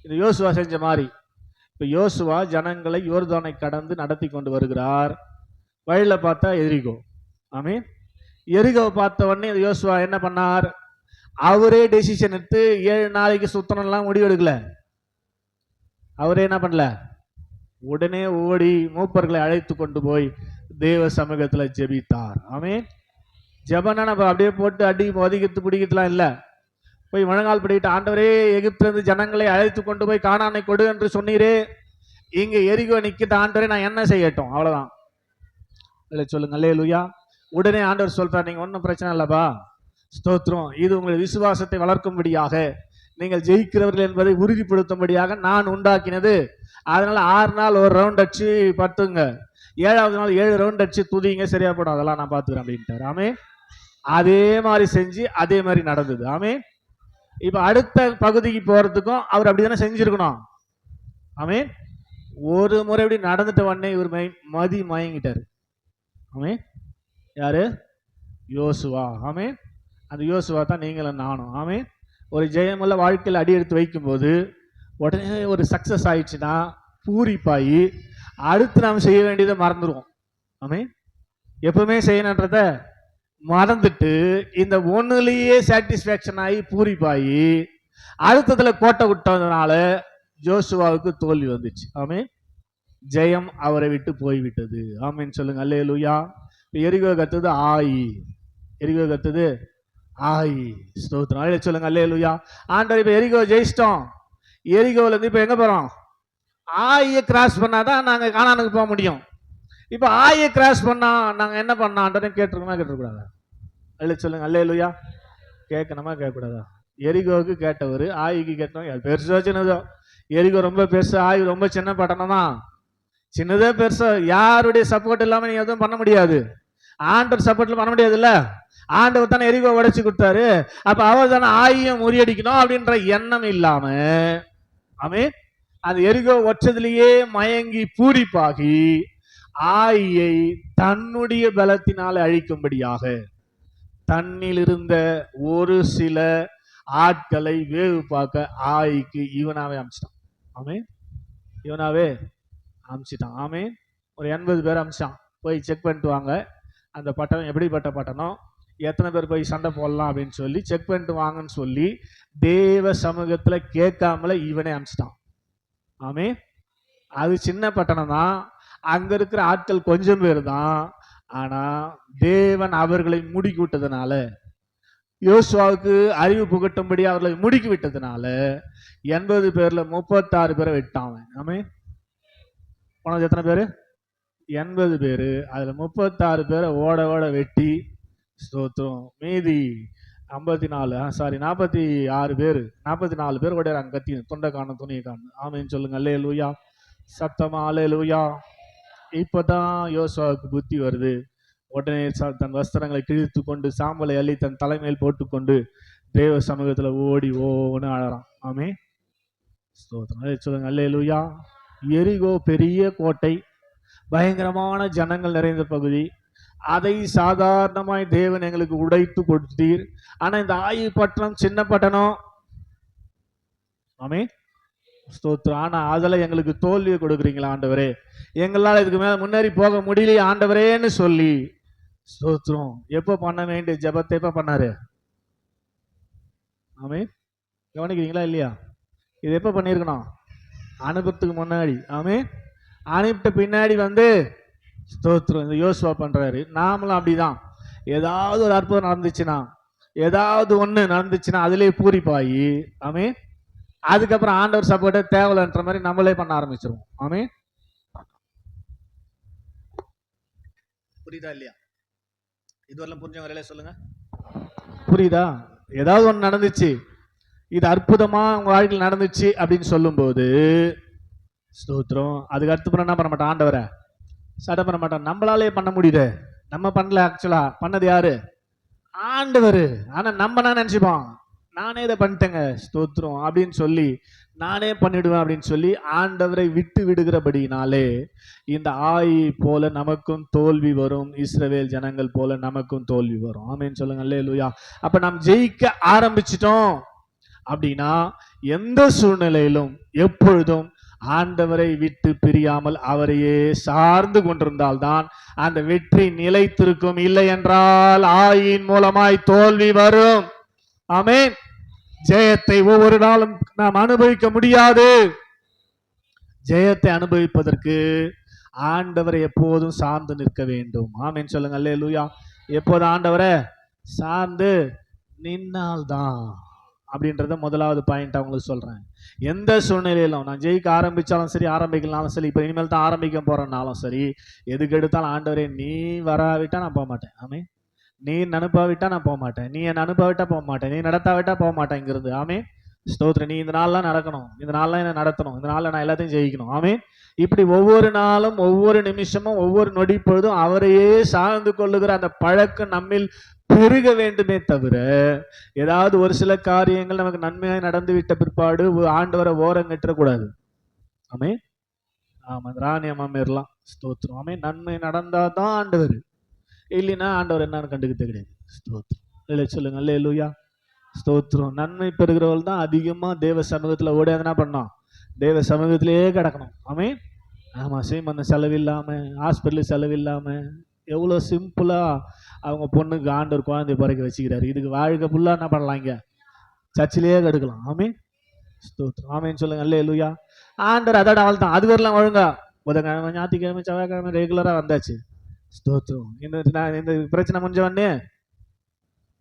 இது யோசுவா செஞ்ச மாதிரி. இப்ப யோசுவா ஜனங்களை யோர்தானை கடந்து நடத்தி கொண்டு வருகிறார். வழியில பார்த்தா எரிகோ. ஆமீன். எரிகோவை பார்த்த உடனே யோசுவா என்ன பண்ணார்? அவரே டெசிஷன் எடுத்து 7 நாளைக்கு சுத்தனம்லாம் முடிவு எடுக்கல. அவரே என்ன பண்ணல, உடனே ஓடி மூப்பர்களை அழைத்து கொண்டு போய் தேவ சமூகத்துல ஜெபித்தார். ஆமீன். ஜெபனா நம்ம அப்படியே போட்டு அடி ஒதுக்கிட்டு பிடிக்கலாம் இல்ல. போய் முழங்கால் படிக்கிட்டு, ஆண்டவரே எகிப்திலிருந்து ஜனங்களை அழைத்து கொண்டு போய் கானானை கொடு என்று சொன்னீரே, இங்க எரிகோ நிக்கிட்ட ஆண்டவரே நான் என்ன செய்யட்டும்? அவ்வளவுதான். இல்லை சொல்லுங்க. அல்லேலூயா. உடனே ஆண்டவர் சொல்றார், நீங்க ஒன்றும் பிரச்சனை இல்லப்பா, ஸ்தோத்திரம், இது உங்கள் விசுவாசத்தை வளர்க்கும்படியாக, நீங்கள் ஜெயிக்கிறவர்கள் என்பதை உறுதிப்படுத்தும்படியாக நான் உண்டாக்கினது. அதனால 6 நாள் ஒரு ரவுண்ட் அடிச்சு பத்துங்க, 7வது நாள் 7 ரவுண்ட் அடிச்சு துதிங்க, சரியா போடும், அதெல்லாம் நான் பாத்துக்கிறேன் அப்படின்ட்டார். ஆமே. அதே மாதிரி செஞ்சு அதே மாதிரி நடந்தது. ஆமே. இப்ப அடுத்த பகுதிக்கு போறதுக்கும் அவர் அப்படிதானே செஞ்சிருக்கணும். ஆமே. ஒரு முறை இப்படி நடந்துட்ட உடனே இவர் மதி மயங்கிட்டாரு. ஆமே. யாரு? யோசுவா. ஆமே. அந்த யோசுவா தான் நீங்களும் நானும். ஆமே. ஒரு ஜெயமுள்ள வாழ்க்கையில் அடி எடுத்து வைக்கும் போது உடனே ஒரு சக்சஸ் ஆயிடுச்சுன்னா பூரிப்பாயி அடுத்து நாம் செய்ய வேண்டியதை மறந்துடுவோம். ஆமே. எப்பவுமே செய்யணுன்றத மறந்துட்டு இந்த ஒண்ணுலயே சாட்டிஸ்பேக்ஷன் ஆகி பூரிப்பாயி அடுத்ததுல கோட்டை விட்டதுனால ஜோசுவாவுக்கு தோல்வி வந்துச்சு. ஆமே. ஜெயம் அவரை விட்டு போய்விட்டது. ஆமேன்னு சொல்லுங்க. அல்லேலூயா. எரிகோ கத்துது ஆயி, எரிகோ கத்துது ஆயி. ஸ்தோத்திரம். சொல்லுங்க. அல்லேலூயா. ஆண்டவர் இப்ப எரிகோ ஜெயிச்சிட்டோம். எரிகோல இருந்து இப்ப எங்க போறோம்? ஆயை கிராஸ் பண்ணாதான் நாங்க கானானுக்கு போக முடியும். இப்ப ஆயை கிராஸ் பண்ணா நாங்க என்ன பண்ணோம்? ஆண்டவரே கேட்டிருக்கோமா கேட்டிருக்கூடாதா? அல்ல சொல்லுங்க. அல்லேலூயா. கேட்கணுமா கேட்கக்கூடாதா? எரிகோவுக்கு கேட்டவர், ஆய்க்கு கேட்டவங்க பெருசோ சின்னதோ. எரிகோ ரொம்ப பெருசு, ஆய் ரொம்ப சின்ன பட்டணம் தான். சின்னதே பெருசோ, யாருடைய சப்போர்ட் இல்லாம நீங்க எதுவும் பண்ண முடியாது. ஆண்டவர் சப்போர்ட்ல பண்ண முடியாது இல்ல. ஆண்டவர் தானே எரிகோ உடைச்சு கொடுத்தாரு. அப்ப அவர் தானே ஆயும் முறியடிக்கணும் அப்படின்ற எண்ணம் இல்லாம, ஆமே, அந்த எரிகோ ஒற்றதிலேயே மயங்கி பூரிப்பாகி ஆயை தன்னுடைய பலத்தினால அழிக்கும்படியாக தன்னில் இருந்த ஒரு சில ஆட்களை வேவு பார்க்க ஆய்க்கு இவனாவே அமைச்சிட்டான். ஆமென். யோனாவே அமிச்சிட்டான். ஆமென். ஒரு 80 பேர் அமிச்சான். போய் செக் பண்ணிட்டு வாங்க, அந்த பட்டணம் எப்படிப்பட்ட பட்டணம், எத்தனை பேர் போய் சண்டை போடலாம் அப்படின்னு சொல்லி செக் பண்ணிட்டு வாங்கன்னு சொல்லி தேவ சமூகத்துல கேட்காமல இவனே அமிச்சிட்டான். ஆமென். அது சின்ன பட்டணம் தான், அங்க இருக்கிற ஆட்கள் கொஞ்சம் பேர் தான். ஆனா தேவன் அவர்களை முடுக்கி விட்டதுனால, யோசுவாவுக்கு அறிவு புகட்டும்படி அவர்களை முடுக்கி விட்டதுனால 80 பேர்ல 36 பேரை விட்டான். ஆமென். போனது எத்தனை பேரு? 80 பேரு. அதுல 36 பேரை ஓட ஓட வெட்டி, ஸ்தோத்திரம், மீதி 46 பேர், 44 பேர் ஓடுறாங்க. கத்தி தொண்டை காணும், துணியை காணும். ஆமென் சொல்லுங்க. அல்லேலூயா. சத்தமா அல்லேலூயா. இப்பதான் யோசுவாவுக்கு புத்தி வருது. உடனே தன் வஸ்திரங்களை கிழித்து கொண்டு சாம்பலை அள்ளி தன் தலைமையில் போட்டுக்கொண்டு தேவ சமூகத்துல ஓடி ஓன்னு அழறான். ஆமென். ஸ்தோத்திரம் சொல்லுங்க. அல்லேலூயா. எரிகோ பெரிய கோட்டை, பயங்கரமான ஜனங்கள் நிறைந்த பகுதி. அதை சாதாரணமாய் தேவன் எங்களுக்கு உடைத்து கொடுத்தீர். ஆனா இந்த ஆயி பட்டணம் சின்ன பட்டணம். ஆமென். ஸ்தோத்திரம். ஆனா அதுல எங்களுக்கு தோல்வியை கொடுக்குறீங்களா ஆண்டவரே, எங்களால் இதுக்கு மேல முன்னேறி போக முடியலையே ஆண்டவரேன்னு சொல்லி, ஸ்தோத்திரம், எப்ப பண்ண வேண்டிய ஜெபத்தை எப்ப பண்ணாரு? ஆமென். கவனிக்கிறீங்களா இல்லையா? இது எப்ப பண்ணிருக்கணும்? அனுபவத்துக்கு முன்னாடி. ஆமென். அனுப்பிட்ட பின்னாடி வந்து ஸ்தோத்திரம் இந்த யோசுவா பண்றாரு. நாமளும் அப்படிதான். ஏதாவது ஒரு அற்புதம் நடந்துச்சுன்னா, ஏதாவது ஒண்ணு நடந்துச்சுன்னா அதுலயே பூரிப்பாயி, ஆமென், அதுக்கப்புறம் ஆண்டவர் சப்போர்ட்டே தேவையில்லைன்ற மாதிரி நம்மளே பண்ண ஆரம்பிச்சிருவோம். ஆமென். புரியுதா இல்லையா? இதுவரையும் புரிஞ்சவங்க வேலையை சொல்லுங்க. புரியுதா? ஏதாவது ஒண்ணு நடந்துச்சு, இது அற்புதமா உங்க வாழ்க்கையில் நடந்துச்சு அப்படின்னு சொல்லும் போது ஸ்தோத்திரம், அதுக்கு அடுத்து என்ன பண்ண மாட்டான்? ஆண்டவரை சடை பண்ண மாட்டான். நம்மளாலே பண்ண முடியுது, நம்ம பண்ணல. ஆக்சுவலா பண்ணது யாரு? ஆண்டவர். ஆனா நம்ம என்ன நினைச்சுப்போம்? நானே இதை பண்ணிட்டேங்க ஸ்தோத்திரம் அப்படின்னு சொல்லி, நானே பண்ணிடுவேன் அப்படின்னு சொல்லி ஆண்டவரை விட்டு விடுகிறபடினாலே இந்த ஆயி போல நமக்கும் தோல்வி வரும், இஸ்ரவேல் ஜனங்கள் போல நமக்கும் தோல்வி வரும். ஆமென் சொல்லுங்க. அல்லேலூயா. அப்ப நாம் ஜெயிக்க ஆரம்பிச்சிட்டோம் அப்படின்னா எந்த சூழ்நிலையிலும் எப்பொழுதும் ஆண்டவரை விட்டு பிரியாமல் அவரையே சார்ந்து கொண்டிருந்தால்தான் அந்த வெற்றி நிலைத்திருக்கும். இல்லை என்றால் ஆயின் மூலமாய் தோல்வி வரும். ஆமென். ஜெயத்தை ஒவ்வொரு நாளும் நாம் அனுபவிக்க முடியாது. ஜெயத்தை அனுபவிப்பதற்கு ஆண்டவரை எப்போதும் சார்ந்து நிற்க வேண்டும். ஆமென் சொல்லுங்க. அல்லேலூயா. எப்போது ஆண்டவரை சார்ந்து நின்னால்தான் அப்படின்றத முதலாவது பாயிண்ட் அவங்களுக்கு சொல்றேன். எந்த சூழ்நிலையிலும் நான் ஜெயிக்க ஆரம்பிச்சாலும் சரி, ஆரம்பிக்கலாலும் சரி, இப்ப இனிமேல் தான் ஆரம்பிக்க போறேன்னாலும் சரி, எதுக்கு எடுத்தாலும் ஆண்டவரே நீ வராவிட்டா நான் போக மாட்டேன். ஆமென். நீ அனுப்பாவிட்டா நான் போக மாட்டேன், நீ என்ன அனுப்பாவிட்டா போக மாட்டேன், நீ நடத்தாவிட்டா போக மாட்டேன் இங்கிருந்து. ஆமென். ஸ்தோத்திரம். நீ இந்த நாள்லாம் நடக்கணும், இந்த நாள்லாம் என்ன நடத்தணும், இந்த நாள்ல நான் எல்லாத்தையும் ஜெயிக்கணும். ஆமென். இப்படி ஒவ்வொரு நாளும் ஒவ்வொரு நிமிஷமும் ஒவ்வொரு நொடி பொழுதும் அவரையே சார்ந்து கொள்ளுகிற அந்த பழக்கம் நம்மில் பெருக வேண்டுமே தவிர, ஏதாவது ஒரு சில காரியங்கள் நமக்கு நன்மையாய் நடந்து விட்ட பிற்பாடு ஆண்டவரை ஓரங்கட்டக்கூடாது. ஆமென். ஆமா, ராணி அம்மா மாரிலாம் ஸ்தோத்திரம். ஆமென். நன்மை நடந்தாதான் ஆண்டவர், இல்லைன்னா ஆண்டவர் என்னன்னு கண்டுக்கிட்டே கிடையாது. ஸ்தோத்திரம். இல்லை சொல்லுங்க. அல்லேலூயா. ஸ்தோத்திரம். நன்மை பெறுகிறவர்கள் தான் அதிகமா தேவ சமூகத்துல ஓடி என்ன பண்ணோம்? தேவ சமூகத்திலேயே கிடக்கணும். ஆமென். ஆமா, சீமந்த செலவில்லாம, ஹாஸ்பிட்டல் செலவில்லாம, எவ்வளோ சிம்பிளா அவங்க பொண்ணுக்கு ஆண்டவர் குழந்தை பிறக்க வச்சுக்கிறாரு. இதுக்கு வாழ்க்கை ஃபுல்லா என்ன பண்ணலாம்? இங்க சர்ச்சிலேயே கெடுக்கலாம். ஆமென். ஸ்தோத்திரம். ஆமென் சொல்லுங்க. அல்லேலூயா. ஆண்டவர் அதோட அவள் தான். அது வரலாம் ஒழுங்கா புதன்கிழமை, ஞாயிற்றுக்கிழமை, செவ்வாய்க்கிழமை ரெகுலரா வந்தாச்சு. ஸ்தோத்திரம். இந்த பிரச்சனை முடிஞ்சவொடனே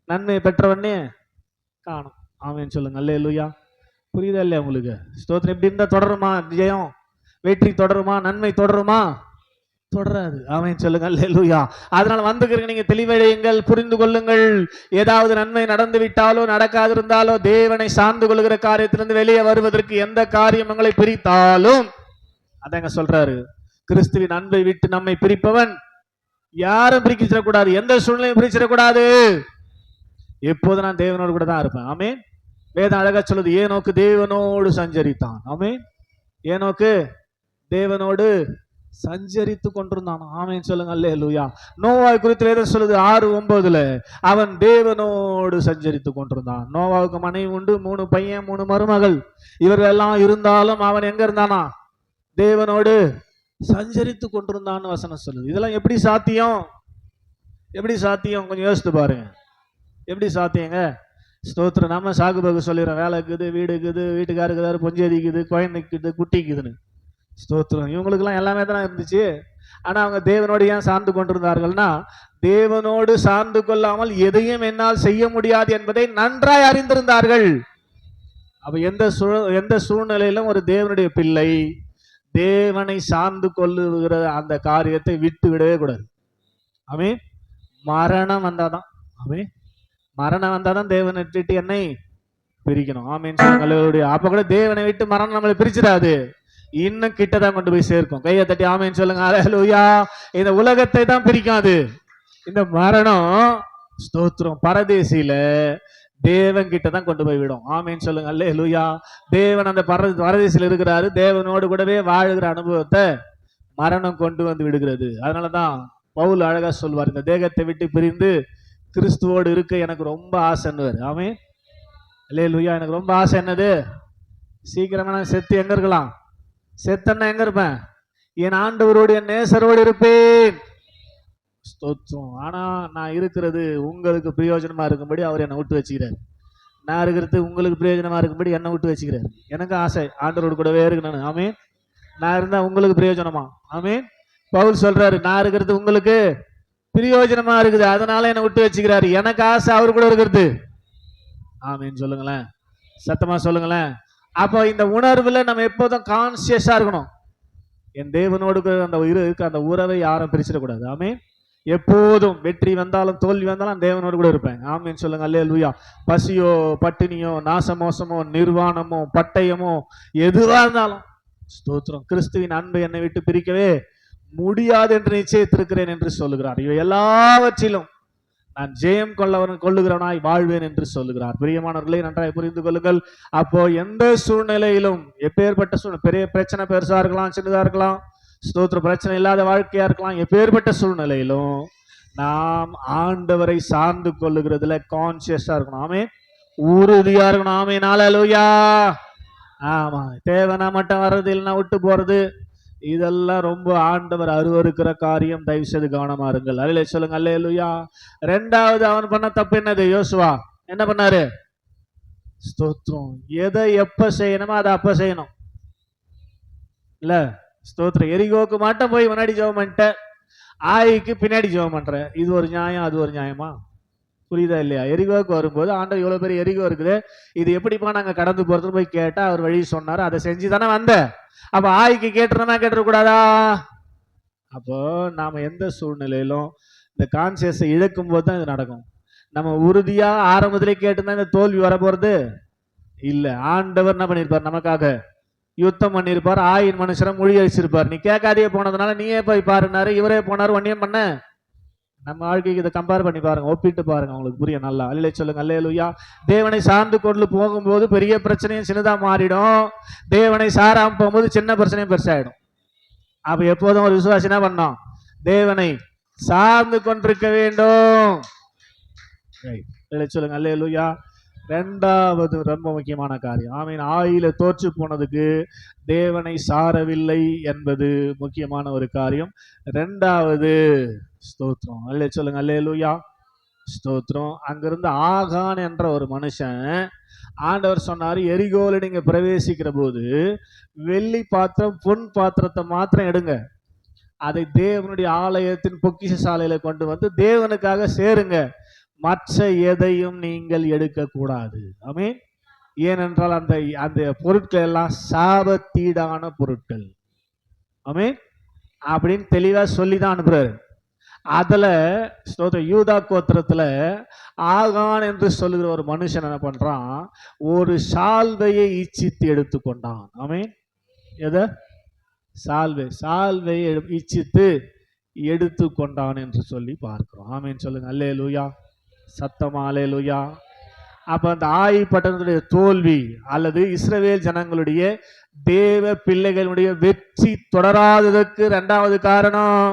நன்மை பெற்றவொடனே காணும். ஆமென் சொல்லுங்க. அல்லேலூயா. புரியுதா இல்லையா உங்களுக்கு? ஸ்தோத்திரம். இப்படி இருந்தா தொடருமா ஜெயம்? வெற்றி தொடருமா? நன்மை தொடருமா? தொடராது. ஆமென் சொல்லுங்க. அல்லேலூயா. அதனால வந்துக்கிறீங்க, நீங்க தெளிவடையுங்கள், புரிந்து கொள்ளுங்கள். ஏதாவது நன்மை நடந்து விட்டாலோ நடக்காது இருந்தாலோ தேவனை சார்ந்து கொள்ளுகிற காரியத்திலிருந்து வெளியே வருவதற்கு எந்த காரியம் உங்களை பிரித்தாலும், அதாங்க சொல்றாரு, கிறிஸ்துவின் அன்பை விட்டு நம்மை பிரிப்பவன் யாரும் பிரிச்சிடக்கூடாது, எந்த சூழ்நிலையும் பிரிச்சிடக்கூடாது. எப்போது நான் தேவனோடு கூட தான் இருப்பேன். ஆமென். வேதம் அழகா சொல்லுது, ஏனோக்கு தேவனோடு சஞ்சரித்தான். ஆமென். ஏனோக்கு தேவனோடு சஞ்சரித்து கொண்டிருந்தான். ஆமென் சொல்லுங்க அல்லேலூயா. நோவாய் குறித்து வேதம் சொல்லுது 6:9, அவன் தேவனோடு சஞ்சரித்து கொண்டிருந்தான். நோவாவுக்கு மனைவி உண்டு, 3 பையன் 3 மருமகள். இவர்கள் எல்லாம் இருந்தாலும் அவன் எங்க இருந்தானா? தேவனோடு சஞ்சரித்து கொண்டிருந்தான்னு வசனம் சொல்லுது. இதெல்லாம் எப்படி சாத்தியம்? எப்படி சாத்தியம்? கொஞ்சம் யோசித்து பாருங்க. எப்படி சாத்தியங்க? ஸ்தோத்திரம். நம்ம சாகுபகு சொல்லிடுறோம், வேலை இருக்குது, வீடு இருக்குது, வீட்டுக்காருக்குதாரு, பொஞ்சேதிக்குது, குழந்தைக்குது, குட்டிக்குதுன்னு. ஸ்தோத்திரம். இவங்களுக்கெல்லாம் எல்லாமே தானே இருந்துச்சு. ஆனா அவங்க தேவனோடு ஏன் சார்ந்து கொண்டிருந்தார்கள்னா, தேவனோடு சார்ந்து கொள்ளாமல் எதையும் என்னால் செய்ய முடியாது என்பதை நன்றாய் அறிந்திருந்தார்கள். அப்ப எந்த சூழ்நிலையிலும் ஒரு தேவனுடைய பிள்ளை தேவனை சார்ந்து கொள்ளுகிற அந்த காரியத்தை விட்டு விடவே கூடாது. ஆமென். மரணம் வந்தாதான், ஆமென், மரணம் வந்தாதான் தேவனை விட்டு என்னை பிரிக்கணும். ஆமென். அப்ப கூட தேவனை விட்டு மரணம் நம்மளை பிரிச்சிடாது, இன்னும் கிட்டதான் கொண்டு போய் சேர்க்கும். கையை தட்டி ஆமென் சொல்லுங்க. அல்லேலூயா. இந்த உலகத்தை தான் பிரிக்காது இந்த மரணம். ஸ்தோத்திரம். பரதேசியில தேவன் கிட்ட தான் கொண்டு போய் விடும். ஆமென் சொல்லுங்க. அல்லேலூயா. தேவன் அந்த பரதேசியில் இருக்கிறாரு. தேவனோடு கூடவே வாழுகிற அனுபவத்தை மரணம் கொண்டு வந்து விடுகிறது. அதனாலதான் பவுல் அழகா சொல்வார், இந்த தேகத்தை விட்டு பிரிந்து கிறிஸ்துவோடு இருக்க எனக்கு ரொம்ப ஆசைன்னுவார். ஆமென். அல்லேலூயா. எனக்கு ரொம்ப ஆசை என்னது? சீக்கிரமா நான் செத்து எங்க இருக்கலாம்? செத்தன்னா எங்க இருப்பேன்? என் ஆண்டவரோடு என் நேசரோடு இருப்பேன். ஸ்தோத்திரம். ஆனா நான் இருக்கிறது உங்களுக்கு பிரயோஜனமா இருக்கும்படி அவர் என்னை விட்டு வச்சுக்கிறார். நான் இருக்கிறது உங்களுக்கு பிரயோஜனமா இருக்கும்படி என்னை விட்டு வச்சுக்கிறார். எனக்கு ஆசை ஆண்டவரோடு கூடவே இருக்கணும். ஆமென். நான் இருந்தா உங்களுக்கு பிரயோஜனமா. ஆமென். பவுல் சொல்றாரு, நான் இருக்கிறது உங்களுக்கு பிரயோஜனமா இருக்குது, அதனால என்னை விட்டு வச்சுக்கிறாரு. எனக்கு ஆசை அவர் கூட இருக்கிறது. ஆமென் சொல்லுங்களேன், சத்தமா சொல்லுங்களேன். அப்போ இந்த உணர்வுல நம்ம எப்போதும் கான்சியஸா இருக்கணும். என் தேவனோடு அந்த உறவை யாரும் பிரிச்சிடக்கூடாது. ஆமென். எப்போதும் வெற்றி வந்தாலும் தோல்வி வந்தாலும் தேவனோடு கூட இருப்பேன். ஆமென் சொல்லுங்க. அல்லேலூயா. பசியோ பட்டினியோ நாசமோசமோ நிர்வாணமோ பட்டயமோ எதுவா இருந்தாலும் ஸ்தோத்திரம், கிறிஸ்துவின் அன்பை என்னை விட்டு பிரிக்கவே முடியாது என்று நிச்சயித்திருக்கிறேன் என்று சொல்லுகிறார். இவை எல்லாவற்றிலும் நான் ஜெயம் கொள்ளுகிறவனாய் வாழ்வேன் என்று சொல்லுகிறார். பிரியமானவர்களே, நன்றாய் புரிந்து கொள்ளுங்கள். அப்போ எந்த சூழ்நிலையிலும், எப்பேற்பட்ட சூழ்நிலை, பெரிய பிரச்சனை பெருசா இருக்கலாம், சின்னதா இருக்கலாம், ஸ்தோத்திர பிரச்சனை இல்லாத வாழ்க்கையா இருக்கலாம், எப்பேற்பட்ட சூழ்நிலையிலும் நாம் ஆண்டவரை சார்ந்து கொள்ளுகிறதுல கான்சியஸா இருக்கணும். ஆமே, உறுதியா இருக்கணும். ஆமே. அல்லேலூயா. ஆமா, தேவனா மட்டும் வர்றது இல்லைன்னா விட்டு போறது, இதெல்லாம் ரொம்ப ஆண்டவர் அருவருக்கிற காரியம். தயவு செய்து கவனமா இருங்கள். அல்லேலூயா சொல்லுங்க. அல்லேலூயா. ரெண்டாவது அவன் பண்ண தப்பு என்னது? யோசுவா என்ன பண்ணாரு? ஸ்தோத்திரம். எதை எப்ப செய்யணுமோ அதை அப்ப செய்யணும் இல்ல? ஸ்தோத்திரம். எரிகோக்கு மட்டும் போய் முன்னாடி ஜெபம் பண்ணிட்ட, ஆய்க்கு பின்னாடி ஜெபம் பண்ற, இது ஒரு நியாயம் அது ஒரு நியாயமா? புரியுதா இல்லையா? எரிகோக்கு வரும்போது ஆண்டவர் இவ்வளவு பெரிய எரிகோ இருக்குது, இது எப்படிப்பா நாங்க கடந்து போறது போய் கேட்டா அவர் வழி சொன்னாரு, அதை செஞ்சு தானே வந்த. அப்ப ஆய்க்கு கேட்டுறமா கேட்டுக்கூடாதா? அப்போ நாம எந்த சூழ்நிலையிலும் இந்த கான்சியஸை இழக்கும் போது தான் இது நடக்கும். நம்ம உறுதியா ஆரம்பத்திலே கேட்டுதான் இந்த தோல்வி வர போறது இல்ல. ஆண்டவர் என்ன பண்ணிருப்பார்? நமக்காக யுத்தம் பண்ணிருப்பார். ஆயின் மனுஷரை மொழி அழிச்சிருப்பார். நீ கேட்காதே போனதுனால நீயே போய் பாருனாரு, இவரே போனாரு, ஒன்னியம் பண்ண. நம்ம வாழ்க்கைக்கு இதை கம்பேர் பண்ணி பாருங்க, ஒப்பிட்டு பாருங்க, உங்களுக்கு புரிய நல்லா. அல்லேலூயா சொல்லுங்க. அல்லேலூயா. தேவனை சார்ந்து கொண்டு போகும்போது பெரிய பிரச்சனையும் சின்னதா மாறிடும், தேவனை சாராம போகும்போது சின்ன பிரச்சனையும் பெருசாயிடும். அப்ப எப்போதும் ஒரு விசுவாசி என்ன பண்ணோம்? தேவனை சார்ந்து கொண்டிருக்க வேண்டும். சொல்லுங்க. அல்லேலூயா. ரெண்டாவது ரொம்ப முக்கியமான காரியம். ஆமீன். ஆயில தோற்று போனதுக்கு தேவனை சாரவில்லை என்பது முக்கியமான ஒரு காரியம். ரெண்டாவது ஸ்தோத்திரம். அல்லே சொல்லுங்க. அல்லேலூயா. ஸ்தோத்திரம். அங்கிருந்து ஆகான் என்ற ஒரு மனுஷன், ஆண்டவர் சொன்னாரு, எரிகோல நீங்க பிரவேசிக்கிற போது வெள்ளி பாத்திரம் பொன் பாத்திரத்தை மாத்திரம் எடுங்க, அதை தேவனுடைய ஆலயத்தின் பொக்கிஷ சாலையில கொண்டு வந்து தேவனுக்காக சேருங்க, மற்ற எதையும் நீங்கள் எடுக்க கூடாது. ஆமென். ஏனென்றால் அந்த அந்த பொருட்கள் எல்லாம் சாபத்தீடான பொருட்கள். ஆமென். அப்படின்னு தெளிவா சொல்லிதான் அனுப்புறாரு. அதுல யூதா கோத்திரத்துல ஆகான் என்று சொல்லுகிற ஒரு மனுஷன் என்ன பண்றான்? ஒரு சால்வையை இச்சித்து எடுத்துக்கொண்டான். ஆமென். எதை? சால்வையை இச்சித்து எடுத்துக்கொண்டான் என்று சொல்லி பார்க்கிறோம். ஆமென் சொல்லுங்க. அல்லேலூயா. சத்தமா அல்லேலூயா. அப்ப அந்த ஆயி பட்டணத்துடைய தோல்வி அல்லது இஸ்ரவேல் ஜனங்களுடைய தேவ பிள்ளைகளுடைய வெற்றி தொடராததற்கு இரண்டாவது காரணம்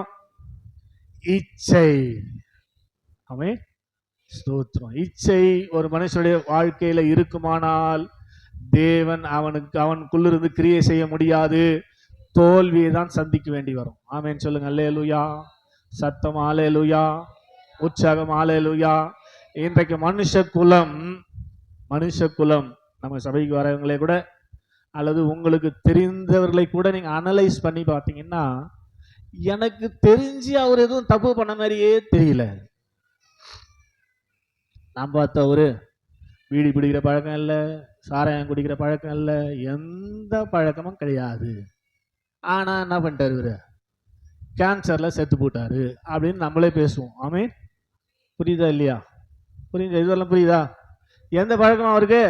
இச்சை. ஆமென், ஸ்தோத்திரம். இச்சை ஒரு மனுஷனுடைய வாழ்க்கையில இருக்குமானால் தேவன் அவனுக்குள்ளிருந்து கிரியை செய்ய முடியாது, தோல்வியை தான் சந்திக்க வேண்டி வரும். ஆமென் சொல்லுங்க. அல்லேலூயா. சத்தம் அல்லேலூயா, உற்சாகம் அல்லேலூயா. இன்றைக்கு மனுஷ குலம் நம்ம சபைக்கு வரவங்களே கூட அல்லது உங்களுக்கு தெரிந்தவர்களை கூட நீங்க அனலைஸ் பண்ணி பார்த்தீங்கன்னா, எனக்கு தெரிஞ்சு அவர் எதுவும் தப்பு பண்ண மாதிரியே தெரியல. நான் பார்த்த ஒரு வீடி பிடிக்கிற பழக்கம் இல்லை, சாராயம் குடிக்கிற பழக்கம் இல்லை, எந்த பழக்கமும் கிடையாது. ஆனா என்ன பண்ணிட்டாரு, இவரு கேன்சர்ல செத்து போட்டாரு அப்படின்னு நம்மளே பேசுவோம். ஆமென், புரியுதா இல்லையா? புரியுதா? இதெல்லாம் புரியுதா? எந்த பழக்கம் அவருக்கு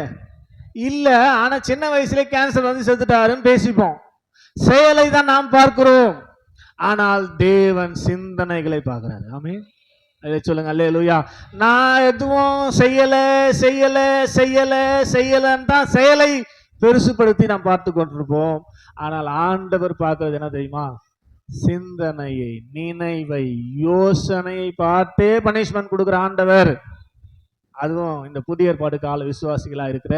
இல்ல, ஆனா சின்ன வயசுல கேன்சர் வந்து செத்துட்டாருன்னு பேசிப்போம். செயலை தான் நாம் பார்க்கிறோம், ஆனால் தேவன் சிந்தனைகளை பார்க்கிறாரு. ஆமென், அதை சொல்லுங்க. அல்லேலூயா. நான் எதுவும் செய்யலன்னு தான் செயலை பெருசுபடுத்தி நாம் பார்த்து கொண்டிருப்போம். ஆனால் ஆண்டவர் பார்க்கிறது என்ன தெரியுமா? சிந்தனையை, நினைவை, யோசனையை பார்த்தே பனிஷ்மெண்ட் கொடுக்கிற ஆண்டவர். அதுவும் இந்த புதிய ஏற்பாடு கால விசுவாசிகளா இருக்கிற,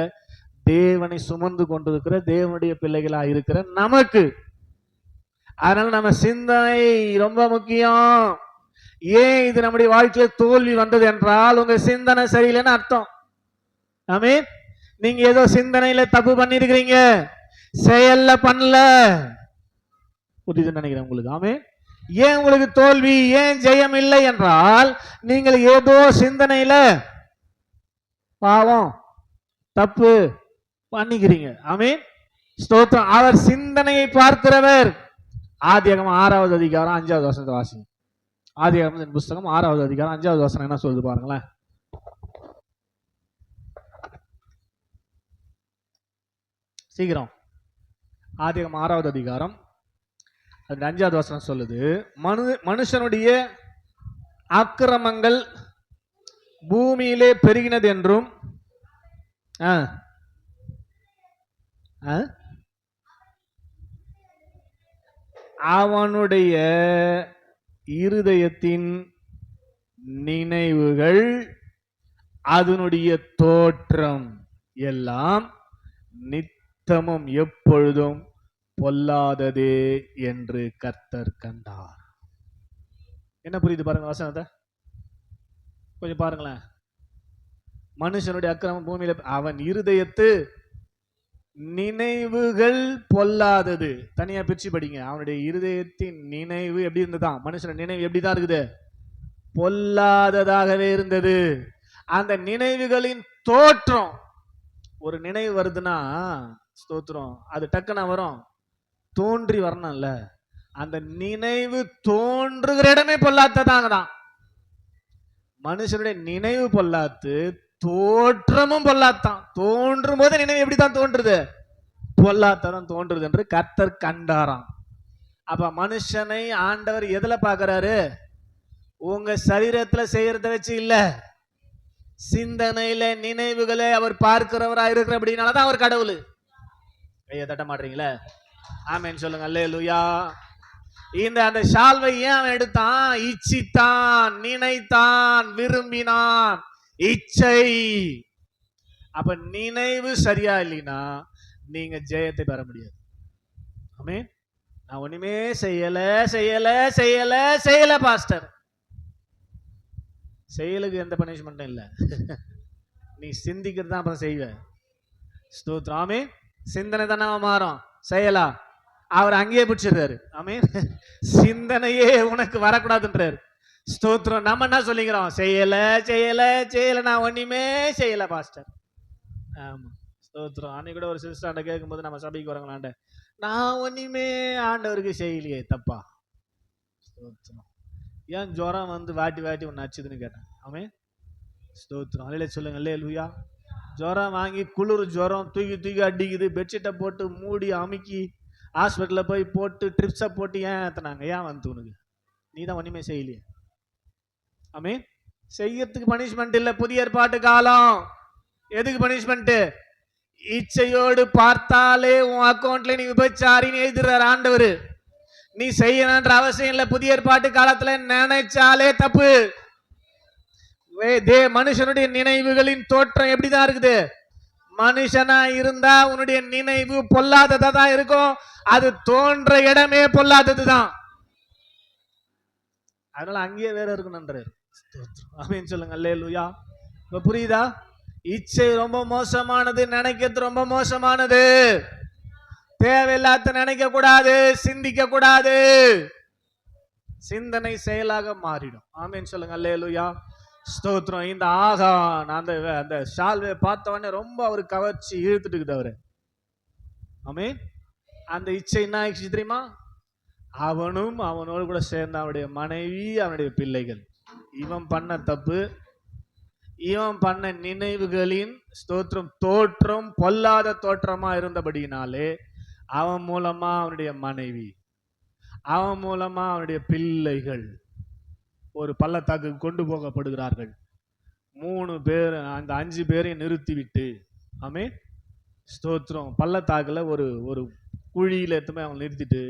தேவனை சுமந்து கொண்டிருக்கிற தேவனுடைய பிள்ளைகளா இருக்கிற நமக்கு. அதனால நம்ம சிந்தனை ரொம்ப முக்கியம். ஏன் இது நம்முடைய வாழ்க்கையில் தோல்வி வந்தது என்றால் உங்க சிந்தனை சரியில்லைன்னு அர்த்தம். ஆமென். நீங்க ஏதோ சிந்தனையில தப்பு பண்ணிருக்கிறீங்க, செயல்ல பண்ணல. புரியுதுன்னு நினைக்கிறேன் உங்களுக்கு. ஆமென். ஏன் உங்களுக்கு தோல்வி, ஏன் ஜெயம் இல்லை என்றால் நீங்கள் ஏதோ சிந்தனையில பாவம் தப்பு பண்ணிக்கிறீங்க. ஆமென், ஸ்தோத்திரம். அவர் சிந்தனையை பார்க்கிறவர். ஆதியாகமம் 6வது அதிகாரம் 5வது வசனத்தை வாசிங்க. ஆதியாகமத்தின் புஸ்தகம் 6வது அதிகாரம் 5வது வசனம் என்ன சொல்லுது பாருங்களேன். சீக்கிரம். ஆதியாகமம் 6வது அதிகாரம் 5வது வசனம் சொல்லுது, மனுஷனுடைய அக்கிரமங்கள் பூமியிலே பெருகினது என்றும் அவனுடைய இருதயத்தின் நினைவுகள் அதனுடைய தோற்றம் எல்லாம் நித்தமும் எப்பொழுதும் பொல்லாததே என்று கர்த்தர் கண்டார். என்ன புரியுது பாருங்க வசனத்தை கொஞ்சம் பாருங்களேன். மனுஷனுடைய அக்கிரமம் பூமியில, அவன் இருதயத்து நினைவுகள் பொல்லாதது. தனியா பிரிச்சு படிங்க. அவனுடைய இருதயத்தின் நினைவு எப்படி இருந்ததா? மனுஷன் நினைவு எப்படிதான் இருக்குது? பொல்லாததாகவே இருந்தது. அந்த நினைவுகளின் தோற்றம், ஒரு நினைவு வருதுன்னா ஸ்தோத்திரம், அது டக்குனா வரும், தோன்றி வரணும்ல. அந்த நினைவு தோன்றுகிற இடமே பொல்லாததாங்க தான். மனுஷனுடைய நினைவு பொல்லாத்து, தோற்றமும் பொல்லாத்தான். தோன்றும் போது நினைவு எப்படித்தான் தோன்றுது? பொல்லாத்தான் தோன்றுது என்று கர்த்தர் கண்டாராம். அப்ப மனுஷனை ஆண்டவர் எதுல பாக்குறாரு? உங்க சரீரத்துல செய்யறத வச்சு இல்ல, சிந்தனையில நினைவுகளை அவர் பார்க்கிறவரா இருக்கிற அப்படின்னாலதான் அவர் கடவுள். கையை தட்ட மாட்டீங்களே? ஆமென் சொல்லுங்க. அல்லேலூயா. அந்த ஷால்வை ஏன் அவன் எடுத்தான்? இச்சித்தான், நினைத்தான், விரும்பினான். இச்சை. அப்ப நினைவு சரியா இல்லைன்னா நீங்க ஜெயத்தை பெற முடியாது. ஆமென். நான் ஒண்ணுமே செய்யல பாஸ்டர். செயலுக்கு எந்த பனிஷ்மெண்ட்டும் இல்ல. நீ சிந்திக்கிறது தான் அப்புறம் செய்வ. ஸ்தோத்திரம். ஆமென். சிந்தனை தானே மாறும், செயலா அவர் அங்கேயே பிடிச்சிடுறாரு. ஆமென். சிந்தனையே உனக்கு வரக்கூடாதுன்றாரு. ஸ்தோத்திரம். நம்ம என்ன சொல்லிக்கிறோம்? செய்யல நான் ஒண்ணுமே செய்யல பாஸ்டர். ஆமா, ஸ்தோத்திரம். அன்னைக்கு கூட ஒரு சிஸ்டர் கேட்கும்போது, நம்ம சபைக்கு வரங்களாண்ட, நான் ஒண்ணுமே ஆண்டவருக்கு செய்யலையே, தப்பா? ஸ்தோத்திரம். ஏன் ஜுரம் வந்து வாட்டி ஒன்னு அச்சுதுன்னு கேட்டேன். ஆமென், ஸ்தோத்திரம். அல்லேலூயா சொல்லுங்க. அல்லேலூயா. ஜுரம் வாங்கி குளிர் ஜுரம் தூக்கி அடிக்குது, பெட்ஷீட்டை போட்டு மூடி அமுக்கி ஹாஸ்பிட்டலில் போய் போட்டு ட்ரிப்ஸை போட்டு ஏன் ஏற்றினாங்க? ஏன் வந்து உனக்கு? நீ தான் ஒன்றுமே செய்யலையே. ஆமென். செய்யறதுக்கு பனிஷ்மெண்ட் இல்லை. புதிய ஏற்பாட்டு காலம் எதுக்கு பனிஷ்மெண்ட்? இச்சையோடு பார்த்தாலே உன் அக்கௌண்ட்ல நீ விபச்சாரின்னு எழுதுறாரு ஆண்டவர். நீ செய்யணும்ன்ற அவசியம் இல்ல. புதிய ஏற்பாட்டு காலத்துல நினைச்சாலே தப்பு. மனுஷனுடைய நினைவுகளின் தோற்றம் எப்படிதான் இருக்குது? மனுஷனா இருந்தா உன்னுடைய நினைவு பொல்லாததா தான் இருக்கும். அது தோன்ற இடமே பொல்லாததுதான். அதனால அங்கேயே வேற இருக்கணும்ன்றாரு. அப்படின்னு சொல்லுங்க. அல்லேலூயா. இப்ப புரியுதா? இச்சை ரொம்ப மோசமானது, நினைக்கிறது ரொம்ப மோசமானது. தேவையில்லாத நினைக்க கூடாது, சிந்திக்க கூடாது. சிந்தனை செயலாக மாறிடும். ஆமேன்னு சொல்லுங்க. அல்லேலூயா. ஸ்தோத்திரம். இந்த ஆகான் அந்த ஷால்வை பார்த்தவொடனே ரொம்ப அவரு கவர்ச்சி இழுத்துட்டு அவரு. ஆமேன். அந்த இச்சை என்ன ஆயிடுச்சு தெரியுமா? அவனும் அவனோடு கூட சேர்ந்த அவனுடைய மனைவி, அவனுடைய பிள்ளைகள். இவன் பண்ண தப்பு, இவன் பண்ண நினைவுகளின் ஸ்தோத்திரம் தோற்றம் பொல்லாத தோற்றமா இருந்தபடினாலே அவன் மூலமா அவனுடைய மனைவி, அவன் மூலமா அவனுடைய பிள்ளைகள் ஒரு பள்ளத்தாக்கு கொண்டு போகப்படுகிறார்கள். 3 பேர், அந்த 5 பேரையும் நிறுத்திவிட்டு, ஆமே ஸ்தோத்திரம், பள்ளத்தாக்குல ஒரு குழியில எத்துமே அவங்க நிறுத்திட்டு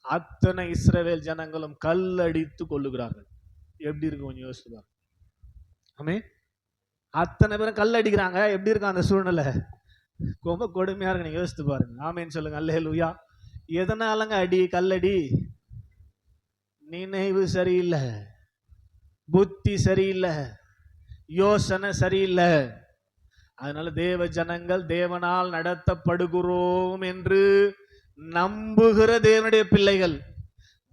அத்தனை இஸ்ரவேல் ஜனங்களும் கல்லடித்து கொள்ளுகிறார்கள். எப்படி இருக்கு கொஞ்சம் யோசிச்சு. ஆமே அத்தனை பேரும் கல் அடிக்கிறாங்க. எப்படி இருக்கும் அந்த சூழ்நிலை? ரொம்ப கொடுமையா இருக்கு. நீங்க யோசித்து பாருங்க. ஆமேன்னு சொல்லுங்க. அல்லேலூயா. எதனாலங்க அடி? கல்லடி. நினைவு சரியில்லை, புத்தி சரியில்லை, யோசனை சரியில்லை. அதனால தேவ ஜனங்கள் தேவனால் நடத்தப்படுகிறோம் என்று நம்புகிற தேவனுடைய பிள்ளைகள்,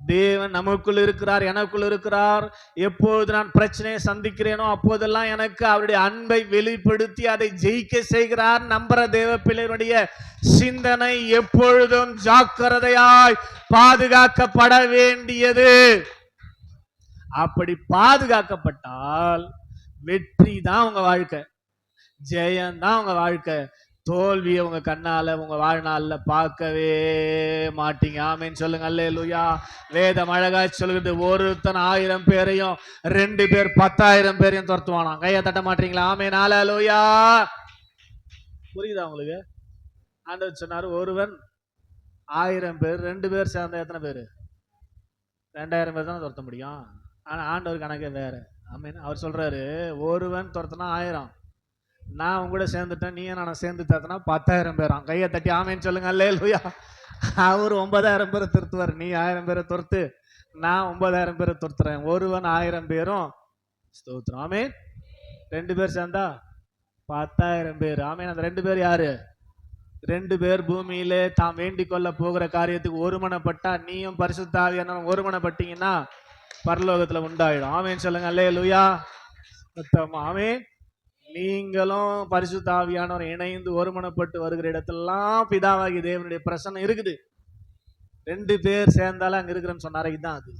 தேவன் நமக்குள் இருக்கிறார், எனக்குள் இருக்கிறார். எப்போது நான் பிரச்சனையை சந்திக்கிறேனோ அப்போதெல்லாம் எனக்கு அவருடைய அன்பை வெளிப்படுத்தி அதை ஜெயிக்க செய்கிறார் நம்புற தேவ பிள்ளைகளுடைய சிந்தனை எப்பொழுதும் ஜாக்கிரதையாய் பாதுகாக்கப்பட வேண்டியது. அப்படி பாதுகாக்கப்பட்டால் வெற்றி தான் உங்க வாழ்க்கை, ஜெயம்தான் உங்க வாழ்க்கை. தோல்வியை உங்க கண்ணால உங்க வாழ்நாள்ல பார்க்கவே மாட்டீங்க. ஆமேன்னு சொல்லுங்க. அல்லேலூயா. வேதம் அழகா சொல்லுது, ஒருத்தன் 1000 பேரையும் 2 பேர் 10,000 பேரையும் துரத்துவானா. கையை தட்ட மாட்டீங்களா? ஆமேன். அல்லேலூயா. புரியுதா உங்களுக்கு? ஆண்டவர் சொன்னாரு, ஒருவன் 1000 பேர், 2 பேர் சேர்ந்த எத்தனை பேரு? 2000 பேர் தானே துரத்த முடியும். ஆனா ஆண்டவர் கணக்கே வேற. ஆமேன். அவர் சொல்றாரு, ஒருவன் துரத்துனா 1000, நான் உங்க கூட சேர்ந்துட்டேன், நீ நான் சேர்ந்து தரத்துனா 10,000 பேராம். கையை தட்டி ஆமேன்னு சொல்லுங்க. அல்லேலூயா. அவர் 9,000 பேரை துரத்துவார். நீ 1000 பேரை துரத்து, நான் 9,000 பேரை துரத்துறேன். ஒருவன் 1000 பேரும் ஸ்தோத்திரம். ஆமேன். 2 பேர் சேர்ந்தா 10,000 பேர். ஆமேன். அந்த 2 பேர் யாரு? 2 பேர் பூமியிலே தாம் வேண்டிக் கொள்ள போகிற காரியத்துக்கு ஒருமனப்பட்டா, நீயும் பரிசுத்த ஆவியானவரும் ஒருமனப்பட்டீங்கன்னா பரலோகத்துல உண்டாயிடும். ஆமேன்னு சொல்லுங்க. அல்லேலூயா. ஆமேன். நீங்களும் பரிசுத்த ஆவியானவர் இணைந்து ஒருமனப்பட்டு வருகிற இடத்தெல்லாம் பிதாவாகி தேவனுடைய பிரசன்னம் இருக்குது. 2 பேர் சேர்ந்தாலும் அங்க இருக்கிறேன்னு சொன்னாரு. இதுதான் அது.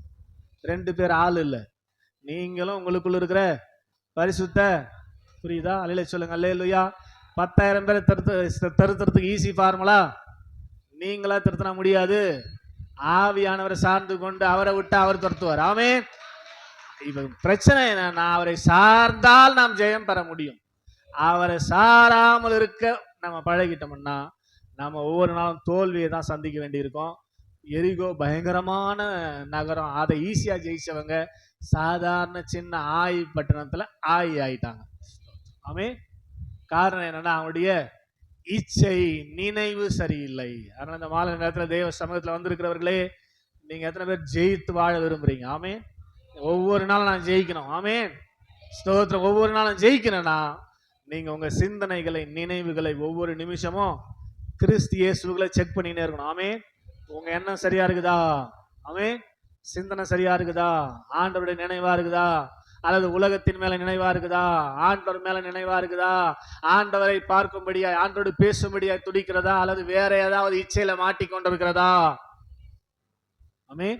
2 பேர் ஆள் இல்ல, நீங்களும் உங்களுக்குள்ள இருக்கிற பரிசுத்த. புரியுதா? அல்லேலூயா சொல்லுங்க. அல்லேலூயா. 10,000 பேரை திருத்துறதுக்கு ஈஸி ஃபார்முலா. நீங்களா திருத்தினா முடியாது. ஆவியானவரை சார்ந்து கொண்டு அவரை விட்டு அவர் துரத்துவார். ஆமே. இப்ப பிரச்சனை என்னன்னா, அவரை சார்ந்தால் நாம் ஜெயம் பெற முடியும். அவரை சாராமல் இருக்க நம்ம பழகிட்டோம்னா நம்ம ஒவ்வொரு நாளும் தோல்வியை தான் சந்திக்க வேண்டியிருக்கும். எரிகோ பயங்கரமான நகரம், அதை ஈஸியா ஜெயிச்சவங்க சாதாரண சின்ன ஆய் பட்டணத்துல ஆயிட்டாங்க. ஆமே. காரணம் என்னன்னா, அவனுடைய இச்சை நினைவு சரியில்லை. அதனால இந்த மாலை நேரத்தில் தேவ சமூகத்தில் வந்திருக்கிறவர்களே, நீங்க எத்தனை பேர் ஜெயித்து வாழ விரும்புறீங்க? ஆமே. ஒவ்வொரு நாளும் நான் ஜெயிக்கணும். ஆமே ஸ்தோத்திரம். ஒவ்வொரு நாளும் ஜெயிக்கணும்னா நீங்க உங்க சிந்தனைகளை, நினைவுகளை ஒவ்வொரு நிமிஷமும் கிறிஸ்து இயேசுவுகளை செக் பண்ணினே இருக்கணும். ஆமே. உங்க எண்ணம் சரியா இருக்குதா? ஆமே. சிந்தனை சரியா இருக்குதா? ஆண்டவருடைய நினைவா இருக்குதா? அல்லது உலகத்தின் மேல நினைவா இருக்குதா? ஆண்டவர் மேல நினைவா இருக்குதா? ஆண்டவரை பார்க்கும்படியா, ஆண்டோடு பேசும்படியா துடிக்கிறதா? அல்லது வேற ஏதாவது இச்சையில மாட்டிக்கொண்டிருக்கிறதா? ஆமே.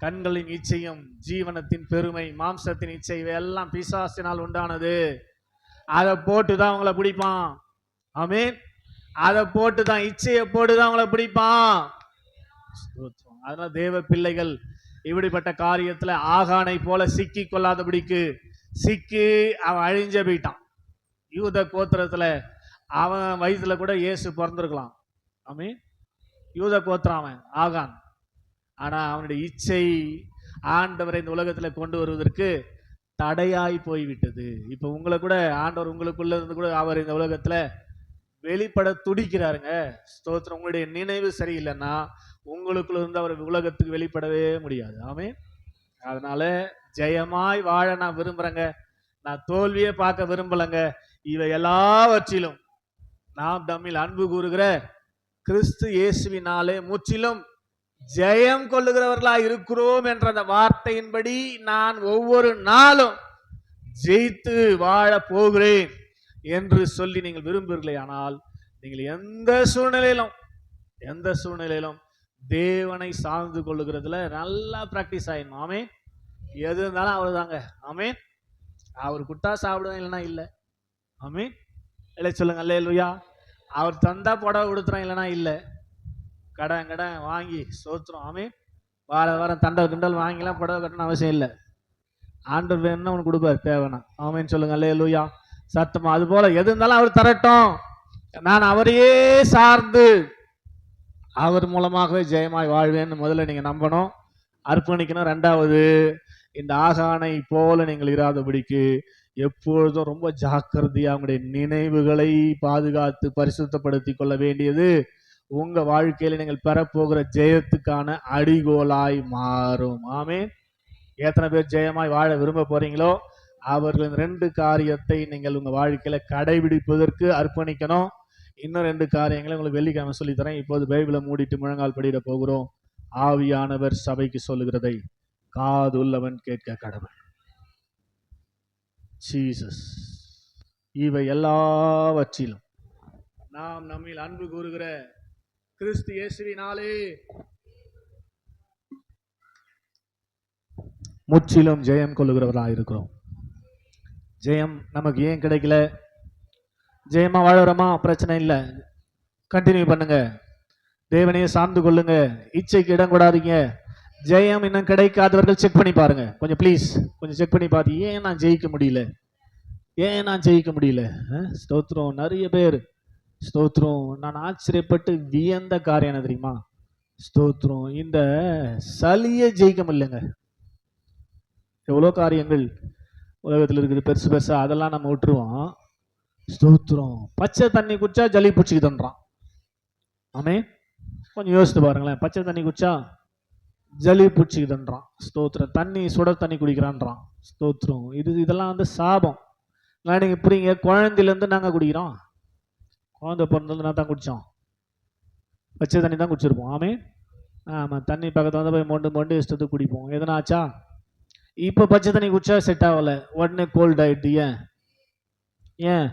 கண்களின் இச்சையும் ஜீவனத்தின் பெருமை, மாம்சத்தின் இச்சை, இவையெல்லாம் பிசாசினால் உண்டானது. அதை போட்டுதான் உங்களை பிடிப்பான். ஆமே. அதை போட்டுதான், இச்சையை போட்டுதான் உங்களை பிடிப்பான். அதனால தேவ பிள்ளைகள் இப்படிப்பட்ட காரியத்துல ஆகானை போல சிக்கி கொள்ளாதபடிக்கு, சிக்கி அவன் அழிஞ்ச போயிட்டான். யூத கோத்திரத்துல அவன் வயசுல கூட இயேசு பிறந்திருக்கலாம். ஆமே, யூத கோத்திரம் அவன் ஆகான். ஆனா அவனுடைய இச்சை ஆண்டவரை இந்த உலகத்துல கொண்டு வருவதற்கு தடையாய் போய்விட்டது. இப்ப உங்களை கூட ஆண்டவர் உங்களுக்குள்ள இருந்து கூட அவர் இந்த உலகத்துல வெளிப்பட துடிக்கிறாருங்க. ஸ்தோத்திரம். உங்களுடைய நினைவு சரியில்லைன்னா உங்களுக்குள்ள இருந்து அவர் உலகத்துக்கு வெளிப்படவே முடியாது. ஆமே, அதனால ஜெயமாய் வாழ நான் விரும்புறேங்க. நான் தோல்வியே பார்க்க விரும்பலங்க. இவை எல்லாவற்றிலும் நாம் நம்மில் அன்பு கூறுகிற கிறிஸ்து இயேசுவினாலே முற்றிலும் ஜெயம் கொள்ளுகிறவர்களா இருக்கிறோம் என்ற அந்த வார்த்தையின்படி நான் ஒவ்வொரு நாளும் ஜெயித்து வாழ போகிறேன் என்று சொல்லி நீங்கள் விரும்புகிறீர்களே, ஆனால் நீங்கள் எந்த சூழ்நிலையிலும் தேவனை சார்ந்து கொள்ளுகிறதுல நல்லா பிராக்டிஸ் ஆயிடும். ஆமே, எது இருந்தாலும் அவர் தாங்க. ஆமே, அவர் குட்டா சாப்பிடுவேன் இல்லைன்னா இல்லை. ஆமே, இல்லை சொல்லுங்க. அல்லேலூயா. அவர் தந்தா புடவை கொடுத்துறோம் இல்லைன்னா இல்லை. கடன் வாங்கி சோத்துறோம். ஆமே, வாரம் தண்டை கிண்டல் வாங்கிலாம் புடவை கட்டணும் அவசியம் இல்லை. ஆண்டவர் வேணும்னா அவனுக்கு கொடுப்பார் தேவைன்னா. ஆமேன்னு சொல்லுங்க. அல்லேலூயா. சத்தமா. அது போல எது இருந்தாலும் அவர் தரட்டும். நான் அவரையே சார்ந்து அவர் மூலமாகவே ஜெயமாய் வாழ்வேன்னு முதல்ல நீங்க நம்பணும், அர்ப்பணிக்கணும். ரெண்டாவது, இந்த ஆகானை போல நீங்கள் இராதபடிக்கு எப்பொழுதும் ரொம்ப ஜாக்கிரதையா அவங்களுடைய நினைவுகளை பாதுகாத்து பரிசுத்தப்படுத்தி கொள்ள வேண்டியது உங்க வாழ்க்கையில நீங்கள் பெறப்போகிற ஜெயத்துக்கான அடிகோலாய் மாறும். ஆமே, எத்தனை பேர் ஜெயமாய் வாழ விரும்ப போறீங்களோ அவர்களின் 2 காரியத்தை நீங்கள் உங்க வாழ்க்கையில கடைபிடிப்பதற்கு அர்ப்பணிக்கணும். இன்னும் 2 காரியங்களை உங்களுக்கு வெள்ளிக்கிழமை சொல்லித்தரேன். இப்போது பைபிளை மூடிட்டு முழங்கால் படியிட போகிறோம். ஆவியானவர் சபைக்கு சொல்லுகிறதை காதுள்ளவன் கேட்க கடவன். ஜீசஸ். இவை எல்லாவற்றிலும் நாம் நம்மில் அன்பு கூறுகிற கிறிஸ்து இயேசுவினாலே முற்றிலும் ஜெயம் கொள்ளுகிறவராக இருக்கிறோம். ஜெயம் நமக்கு ஏன் கிடைக்கல? ஜெயமா வாழறோமா? பிரச்சனை இல்லை, கண்டினியூ பண்ணுங்க. தேவனையே சார்ந்து கொள்ளுங்க, இச்சைக்கு இடம் கூடாதீங்க. ஜெயம் இன்னும் கிடைக்காதவர்கள் செக் பண்ணி பாருங்க. கொஞ்சம் ப்ளீஸ் கொஞ்சம் செக் பண்ணி பார்த்து, ஏன் நான் ஜெயிக்க முடியல? ஸ்தோத்திரம். நிறைய பேர் ஸ்தோத்திரம். நான் ஆச்சரியப்பட்டு வியந்த காரியம் என்ன தெரியுமா? ஸ்தோத்திரம், இந்த சளியை ஜெயிக்க முடியலங்க. எவ்வளோ காரியங்கள் உலகத்தில் இருக்குது பெருசு பெருசா, அதெல்லாம் நம்ம விட்டுருவோம். ஸ்தோத்திரம். பச்சை தண்ணி குடிச்சா ஜலி பிடிச்சிக்குதுன்றான். ஆமே, கொஞ்சம் யோசித்து பாருங்களேன். பச்சை தண்ணி குடிச்சா ஜலி பிடிச்சிக்குதுன்றான். ஸ்தோத்திரம். தண்ணி சுட தண்ணி குடிக்கிறான்றான். ஸ்தோத்திரம். இதெல்லாம் வந்து சாபம். நீங்க புரியுங்க. குழந்தையிலேருந்து நாங்கள் குடிக்கிறோம். குழந்தை பிறந்தது நான் தான் குடித்தோம், பச்சை தண்ணி தான் குடிச்சிருப்போம். ஆமே, ஆமாம். தண்ணி பக்கத்தில் வந்து போய் மொண்டு இஷ்டத்துக்கு குடிப்போம். எதனாச்சா? இப்போ பச்சை தண்ணி குடிச்சா செட் ஆகலை, உடனே கோல்ட் ஆகிடுது. ஏன்?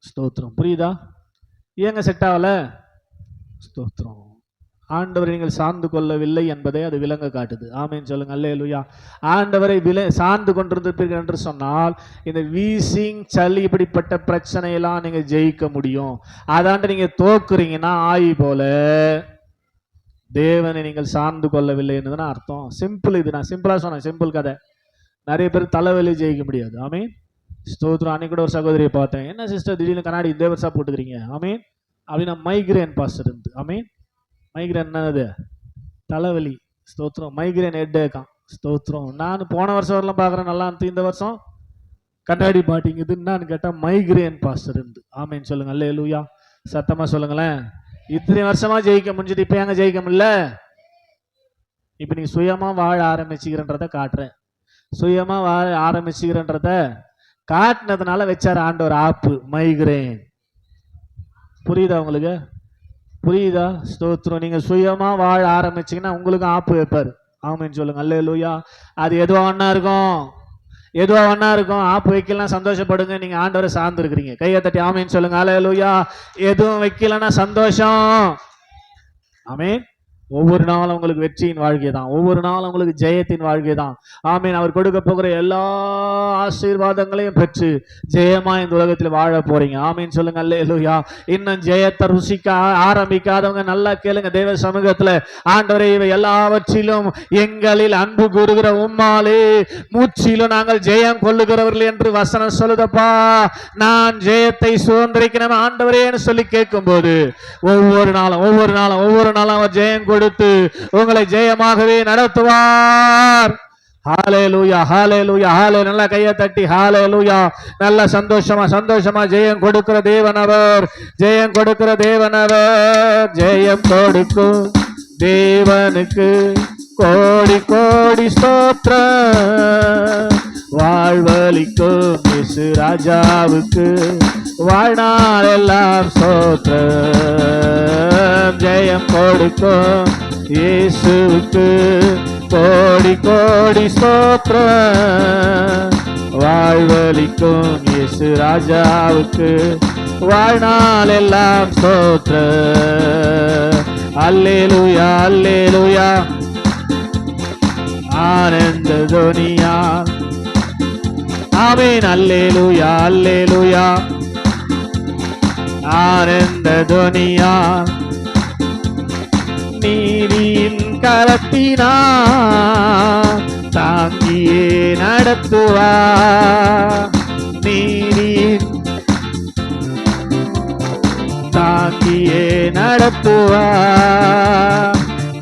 ஸ்தோத்திரம். புரியுதா? ஏங்க செட் ஆகலை? ஸ்தோத்திரம். ஆண்டவரை நீங்கள் சார்ந்து கொள்ளவில்லை என்பதை அது விளங்க காட்டுது. ஆமேன்னு சொல்லுங்க. அல்லேலூயா. ஆண்டவரை சார்ந்து கொண்டிருந்திருப்பீர்கள் என்று சொன்னால் இந்த வீசிங் சளி இப்படிப்பட்ட பிரச்சனையெல்லாம் நீங்க ஜெயிக்க முடியும். அதாண்டு நீங்க தோக்குறீங்கன்னா ஆயி போல தேவனை நீங்கள் சார்ந்து கொள்ளவில்லை என்றுதான் அர்த்தம். சிம்பிள். இது நான் சிம்பிளா சொன்னேன், சிம்பிள் கதை. நிறைய பேர் தலைவலி ஜெயிக்க முடியாது. ஆமீன். ஸ்தோத்திரம். அன்னைக்கு கூட ஒரு சகோதரியை பார்த்தேன். என்ன சிஸ்டர் திடீர்னு கண்ணாடி இந்த வருஷா போட்டுக்கிறீங்க? ஆமீன். அப்படின்னா மைக்ரேன் பாஸ்டர் இருந்து. ஆமீன். மைக்ரேன் என்னது? தலைவலி. ஸ்தோத்திரம். மைக்ரேன் ஹெட்டேக்கான். ஸ்தோத்திரம். நான் போன வருஷம் வரலாம் பார்க்குறேன், நல்லா இருந்து. இந்த வருஷம் கண்ணாடி மாட்டிங்குதுன்னு கேட்டால் மைக்ரேன் பாஸ்டர் இருந்து. ஆமீன் சொல்லுங்க. அல்லேலூயா. சத்தமாக சொல்லுங்களேன். இத்தனை வருஷமா ஜெயிக்க முடிஞ்சது, இப்போ எங்க ஜெயிக்க முடியல? இப்போ நீங்க சுயமா வாழ ஆரம்பிச்சுக்கிறன்றத காட்டுறேன். சுயமா வாழ ஆரம்பிச்சுக்கிறன்றத காட்டினதுனால வச்சார் ஆண்டவர் ஆப்பு மைக்ரேன். புரியுதா உங்களுக்கு? புரியுதா? ஸ்தோத்திரம். நீங்க சுயமா வாழ ஆரம்பிச்சீங்கன்னா உங்களுக்கு ஆப்பு வைப்பாரு. ஆமீன் சொல்லுங்க. அல்லேலூயா. அது எதுவா ஒண்ணா இருக்கும். ஆப்பு வைக்கலாம், சந்தோஷப்படுங்க. நீங்க ஆண்டவரை சார்ந்து இருக்கிறீங்க. கையை தட்டி ஆமீன் சொல்லுங்க. அல்லேலூயா. எதுவும் வைக்கலன்னா சந்தோஷம். ஆமீன். ஒவ்வொரு நாளும் உங்களுக்கு வெற்றியின் வாழ்க்கை தான், ஒவ்வொரு நாளும் உங்களுக்கு ஜெயத்தின் வாழ்க்கை தான். ஆமீன். அவர் கொடுக்க போகிற எல்லா ஆசீர்வாதங்களையும் பெற்று ஜெயமா இந்த உலகத்தில் வாழ போறீங்க. ஆமீன் சொல்லுங்க. அல்லேலூயா. இன்னும் ஜெயத்தை ருசிக்க ஆரம்பிக்காதவங்க நல்லா கேளுங்க. தேவ சமூகத்துல, ஆண்டவரே, இவை எல்லாவற்றிலும் எங்களில் அன்பு கூறுகிற உம்மாலே மூச்சிலும் நாங்கள் ஜெயம் கொள்ளுகிறவர்கள் என்று வசனம் சொல்லுதப்பா. நான் ஜெயத்தை சுதந்திரிக்கிறேன் ஆண்டவரேன்னு சொல்லி கேட்கும் போது ஒவ்வொரு நாளும் அவர் ஜெயம் கொடுத்து உங்களை ஜெயமாகவே நடத்துவார். ஹalleluya, ஹalleluya, ஹalleluya. நல்ல கையை தட்டி ஹalleluya. நல்ல சந்தோஷமா ஜெயம் கொடுக்கிற தேவன் அவர், ஜெயம் கொடுக்கிற தேவன் அவர். ஜெயம் கொடுக்கும் தேவனுக்கு கோடி கோடி ஸ்தோத்திரம். வாழ்வளிக்கும் இயேசு ராஜாவுக்கு வாழ்நாள் எல்லாம் ஸ்தோத்திரம். ஜெயம் கொடுக்கும் இயேசுவுக்கு கோடி கோடி ஸ்தோத்திரம். வாழ்வளிக்கும் இயேசு ராஜாவுக்கு வாழ்நாள் எல்லாம் ஸ்தோத்திரம். அல்லேலூயா, அல்லேலூயா. ஆனந்த துனியா. ஆமீன். அல்லேலூயா, அல்லேலூயா. ஆனந்த துனியா. நீதியின் கரத்தினா தாங்கியே நடத்துவா. நீதியின் தாங்கியே நடத்துவா.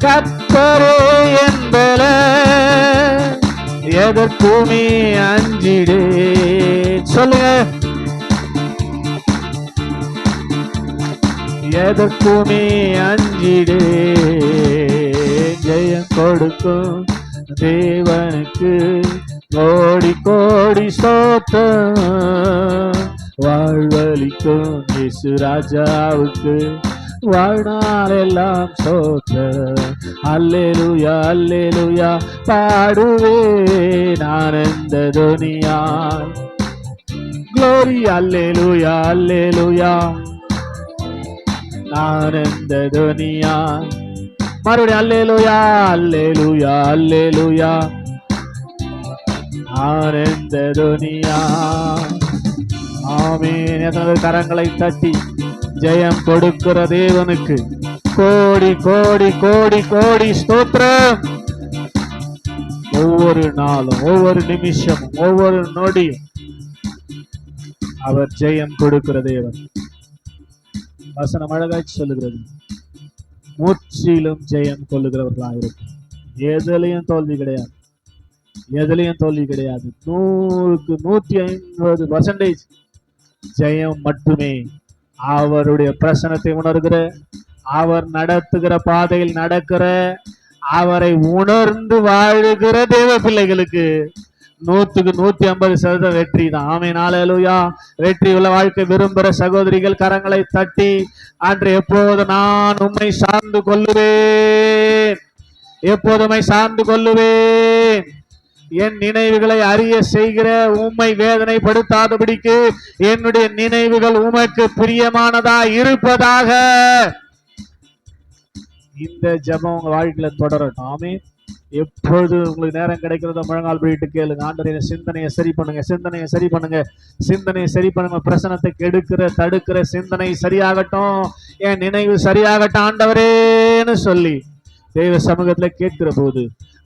கர்த்தரே என்பல எதற்குமே அஞ்சிடே. சொல்லுங்க. எதற்குமே அஞ்சிடே. ஜெயம் கொடுக்கும் தேவனுக்கு கோடி கோடி ஸ்தோத்திரம். வாழ்வளிக்கும் இயேசு ராஜாவுக்கு வாழ்நாள் எல்லாம் ஸ்தோத்திரம். அல்லேலூயா, அல்லேலூயா. பாடுவேன் ஆனந்த துனியால். க்ளோரி. அல்லேலூயா, அல்லேலூயா. ஆனந்த துனியா. மறுபடியும் அல்லேலூயா, அல்லேலூயா, அல்லேலூயா. ஆனந்த துனியா. ஆமீன். எனது கரங்களை தட்டி ஜெயம் கொடுக்கிற தேவனுக்கு கோடி கோடி கோடி கோடி ஸ்தோத்திரம். ஒவ்வொரு நாளும், ஒவ்வொரு நிமிஷமும், ஒவ்வொரு நொடியும் அவர் ஜெயம் கொடுக்கிற தேவன். வசனம் அழகாய் சொல்லுகிறது, மூச்சிலும் ஜெயம் கொள்ளுகிறவர்களாக இருக்கும். எதுலையும் தோல்வி கிடையாது, எதுலையும் தோல்வி கிடையாது. 100க்கு 150% ஜெயம் மட்டுமே. அவருடைய பிரசனத்தை உணர்கிற, அவர் நடத்துகிற பாதையில் நடக்கிற, அவரை உணர்ந்து வாழுகிற தேவ பிள்ளைகளுக்கு 100க்கு 150% வெற்றி தான். ஆமென். அல்லேலூயா. வெற்றி உள்ள வாழ்க்கை விரும்புகிற சகோதரிகள் கரங்களை தட்டி, அன்று எப்போது நான் உம்மை சார்ந்து கொள்ளுவேன், எப்போதுமை சார்ந்து கொள்ளுவேன், என் நினைவுகளை அறிய செய்கிற உம்மை வேதனைப்படுத்தாதபடிக்கு என்னுடைய நினைவுகள் உமக்கு பிரியமானதா இருப்பதாக. இந்த ஜெபம் உங்க வாழ்க்கையில தொடரட்டும். ஆமென். எப்பொழுது உங்களுக்கு நேரம் கிடைக்கிறதோ முழங்கால் போயிட்டு கேளுங்க, ஆண்டவரே சிந்தனையை சரி பண்ணுங்க, சிந்தனையை சரி பண்ணுங்க, சிந்தனையை சரி பண்ணுங்க. பிரசனத்தை கெடுக்கிற தடுக்கிற சிந்தனை சரியாகட்டும், என் நினைவு சரியாகட்டும் ஆண்டவரேன்னு சொல்லி தெய்வ சமூகத்துல கேட்கிற போது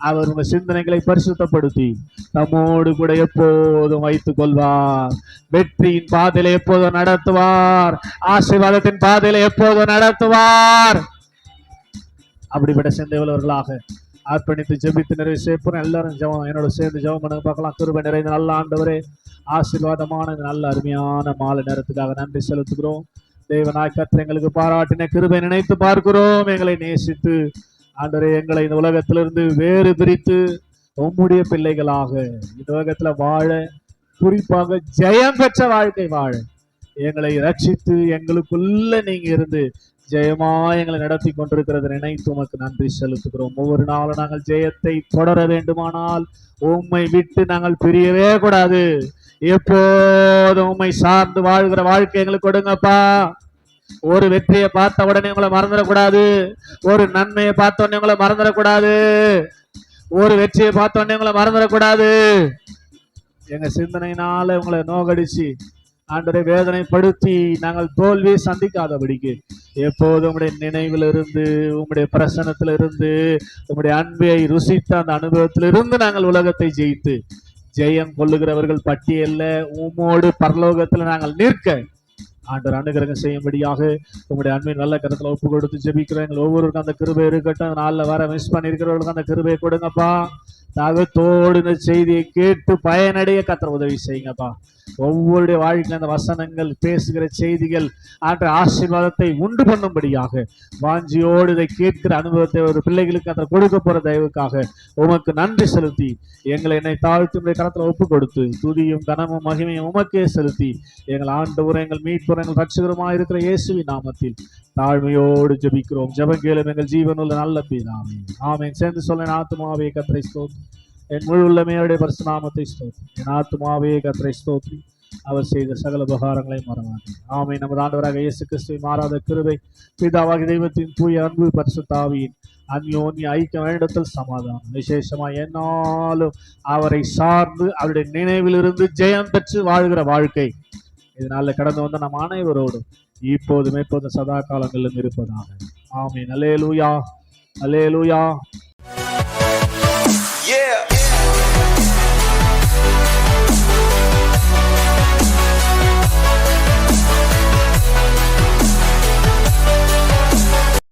அவர் உங்க சிந்தனைகளை பரிசுத்தப்படுத்தி தம்மோடு கூட எப்போதும் வைத்துக் கொள்வார். வெற்றியின் பாதையில எப்போதும் நடத்துவார், ஆசீர்வாதத்தின் பாதையில எப்போதும் நடத்துவார். அப்படிப்பட்ட சிந்தை உள்ளவர்களாக அர்ப்பணித்து ஜெபித்து நிறைவு செய்யப்போறோம். எல்லாரும் ஜெபம் என்னோட சேர்ந்து ஜெபம் பண்ண பார்க்கலாம். கிருபை நிறைந்த நல்ல ஆண்டவரே, ஆசீர்வாதமான நல்ல அருமையான மாலை நேரத்துக்காக நன்றி செலுத்துகிறோம். தேவனாய் கர்த்தர் எங்களுக்கு பாராட்டின கிருபை நினைத்து பார்க்கிறோம். எங்களை நேசித்து ஆண்டவரே எங்களை இந்த உலகத்திலிருந்து வேறு பிரித்து உம்முடைய பிள்ளைகளாக இந்த உலகத்துல வாழ, குறிப்பாக ஜெயம் பெற்ற வாழ்க்கை வாழ எங்களை ரட்சித்து எங்களுக்குள்ள நீங்க இருந்து ஜெயமா எங்களை நடத்தி கொண்டிருக்கிறது நினைத்து உமக்கு நன்றி செலுத்துகிறோம். ஒவ்வொரு நாளும் நாங்கள் ஜெயத்தை தொடர வேண்டுமானால் உம்மை விட்டு நாங்கள் பிரியவே கூடாது. எப்போதும் உம்மை சார்ந்து வாழ்கிற வாழ்க்கை எங்களுக்கு கொடுங்கப்பா. ஒரு வெற்றியை பார்த்த உடனே உங்களை மறந்துடக்கூடாது. ஒரு நன்மையை பார்த்த உடனே உங்களை மறந்துடக்கூடாது. ஒரு வெற்றியை பார்த்த உடனே உங்களை மறந்துடக்கூடாது. எங்க சிந்தனையினால உங்களை நோகடிச்சு ஆண்டவரை வேதனைப்படுத்தி நாங்கள் தோல்வியை சந்திக்காதபடிக்கு எப்போதும் உங்களுடைய நினைவில் இருந்து, உங்களுடைய பிரசனத்தில் இருந்து, உங்களுடைய அன்பை ருசித்த அந்த அனுபவத்திலிருந்து நாங்கள் உலகத்தை ஜெயித்து ஜெயம் கொள்ளுகிறவர்கள் பட்டியல்ல உம்மோடு பரலோகத்தில் நாங்கள் நிற்க ஆண்டவர் அனுகிரகம் செய்யும்படியாக உங்களுடைய அன்பின் நல்ல கருத்துல ஒப்பு கொடுத்து ஜெபிக்கிறோம். எங்கள் ஒவ்வொருக்கும் அந்த கிருபை இருக்கட்டும். நாளில் வர மிஸ் பண்ணிருக்கிறவர்களுக்கு அந்த கிருபையை கொடுங்கப்பா. தாகத்தோடு இந்த செய்தியை கேட்டு பயனடைய கர்த்தர் உதவி செய்யுங்கப்பா. ஒவ்வொருடைய வாழ்க்கையில் அந்த வசனங்கள் பேசுகிற செய்திகள் ஆற்ற ஆசீர்வாதத்தை உண்டு பண்ணும்படியாக வாஞ்சியோடு இதை கேட்கிற அனுபவத்தை ஒரு பிள்ளைகளுக்கு அந்த கொடுக்க போற தயவுக்காக உமக்கு நன்றி செலுத்தி என்னை தாழ்த்தி கரத்துல ஒப்பு கொடுத்து துதியும் கனமும் மகிமையும் உமக்கே செலுத்தி எங்கள் ஆண்டவரும் எங்கள் மீட்பும் எங்கள் ரட்சகருமா இருக்கிற இயேசுவின் நாமத்தில் தாழ்மையோடு ஜெபிக்கிறோம். ஜெபம் கேளும் எங்கள் ஜீவனுள்ள நல்ல பிதாவே. ஆமென். சேர்ந்து சொல்ல ஆத்துமாவே கர்த்தரை ஸ்தோத்திரி. என் முழு உள்ளமையோடைய பரிசுநாமத்தை ஸ்தோத்திரி. என் ஆத்துமாவே கர்த்தரை ஸ்தோத்திரி. அவர் செய்த சகல உபகாரங்களை மறவாதே. ஆமென். நமது ஆண்டவராக இயேசு கிறிஸ்துவின் மாறாத கிருபை, பிதாவாகிய தெய்வத்தின் தூய அன்பு, பரிசுத்த ஆவியின் அந்யோன்ய ஐக்கிய வேண்டத்தில் சமாதானம் விசேஷமா என்னாலும் அவரை சார்ந்து அவருடைய நினைவிலிருந்து ஜெயம் பெற்று வாழ்கிற வாழ்க்கை இதனால கடந்து வந்த நம் அனைவரோடு இப்போதும் எப்போதும் சதா காலங்களிலும் இருப்பதாக. ஆமென். அல்லேலூயா, அல்லேலூயா.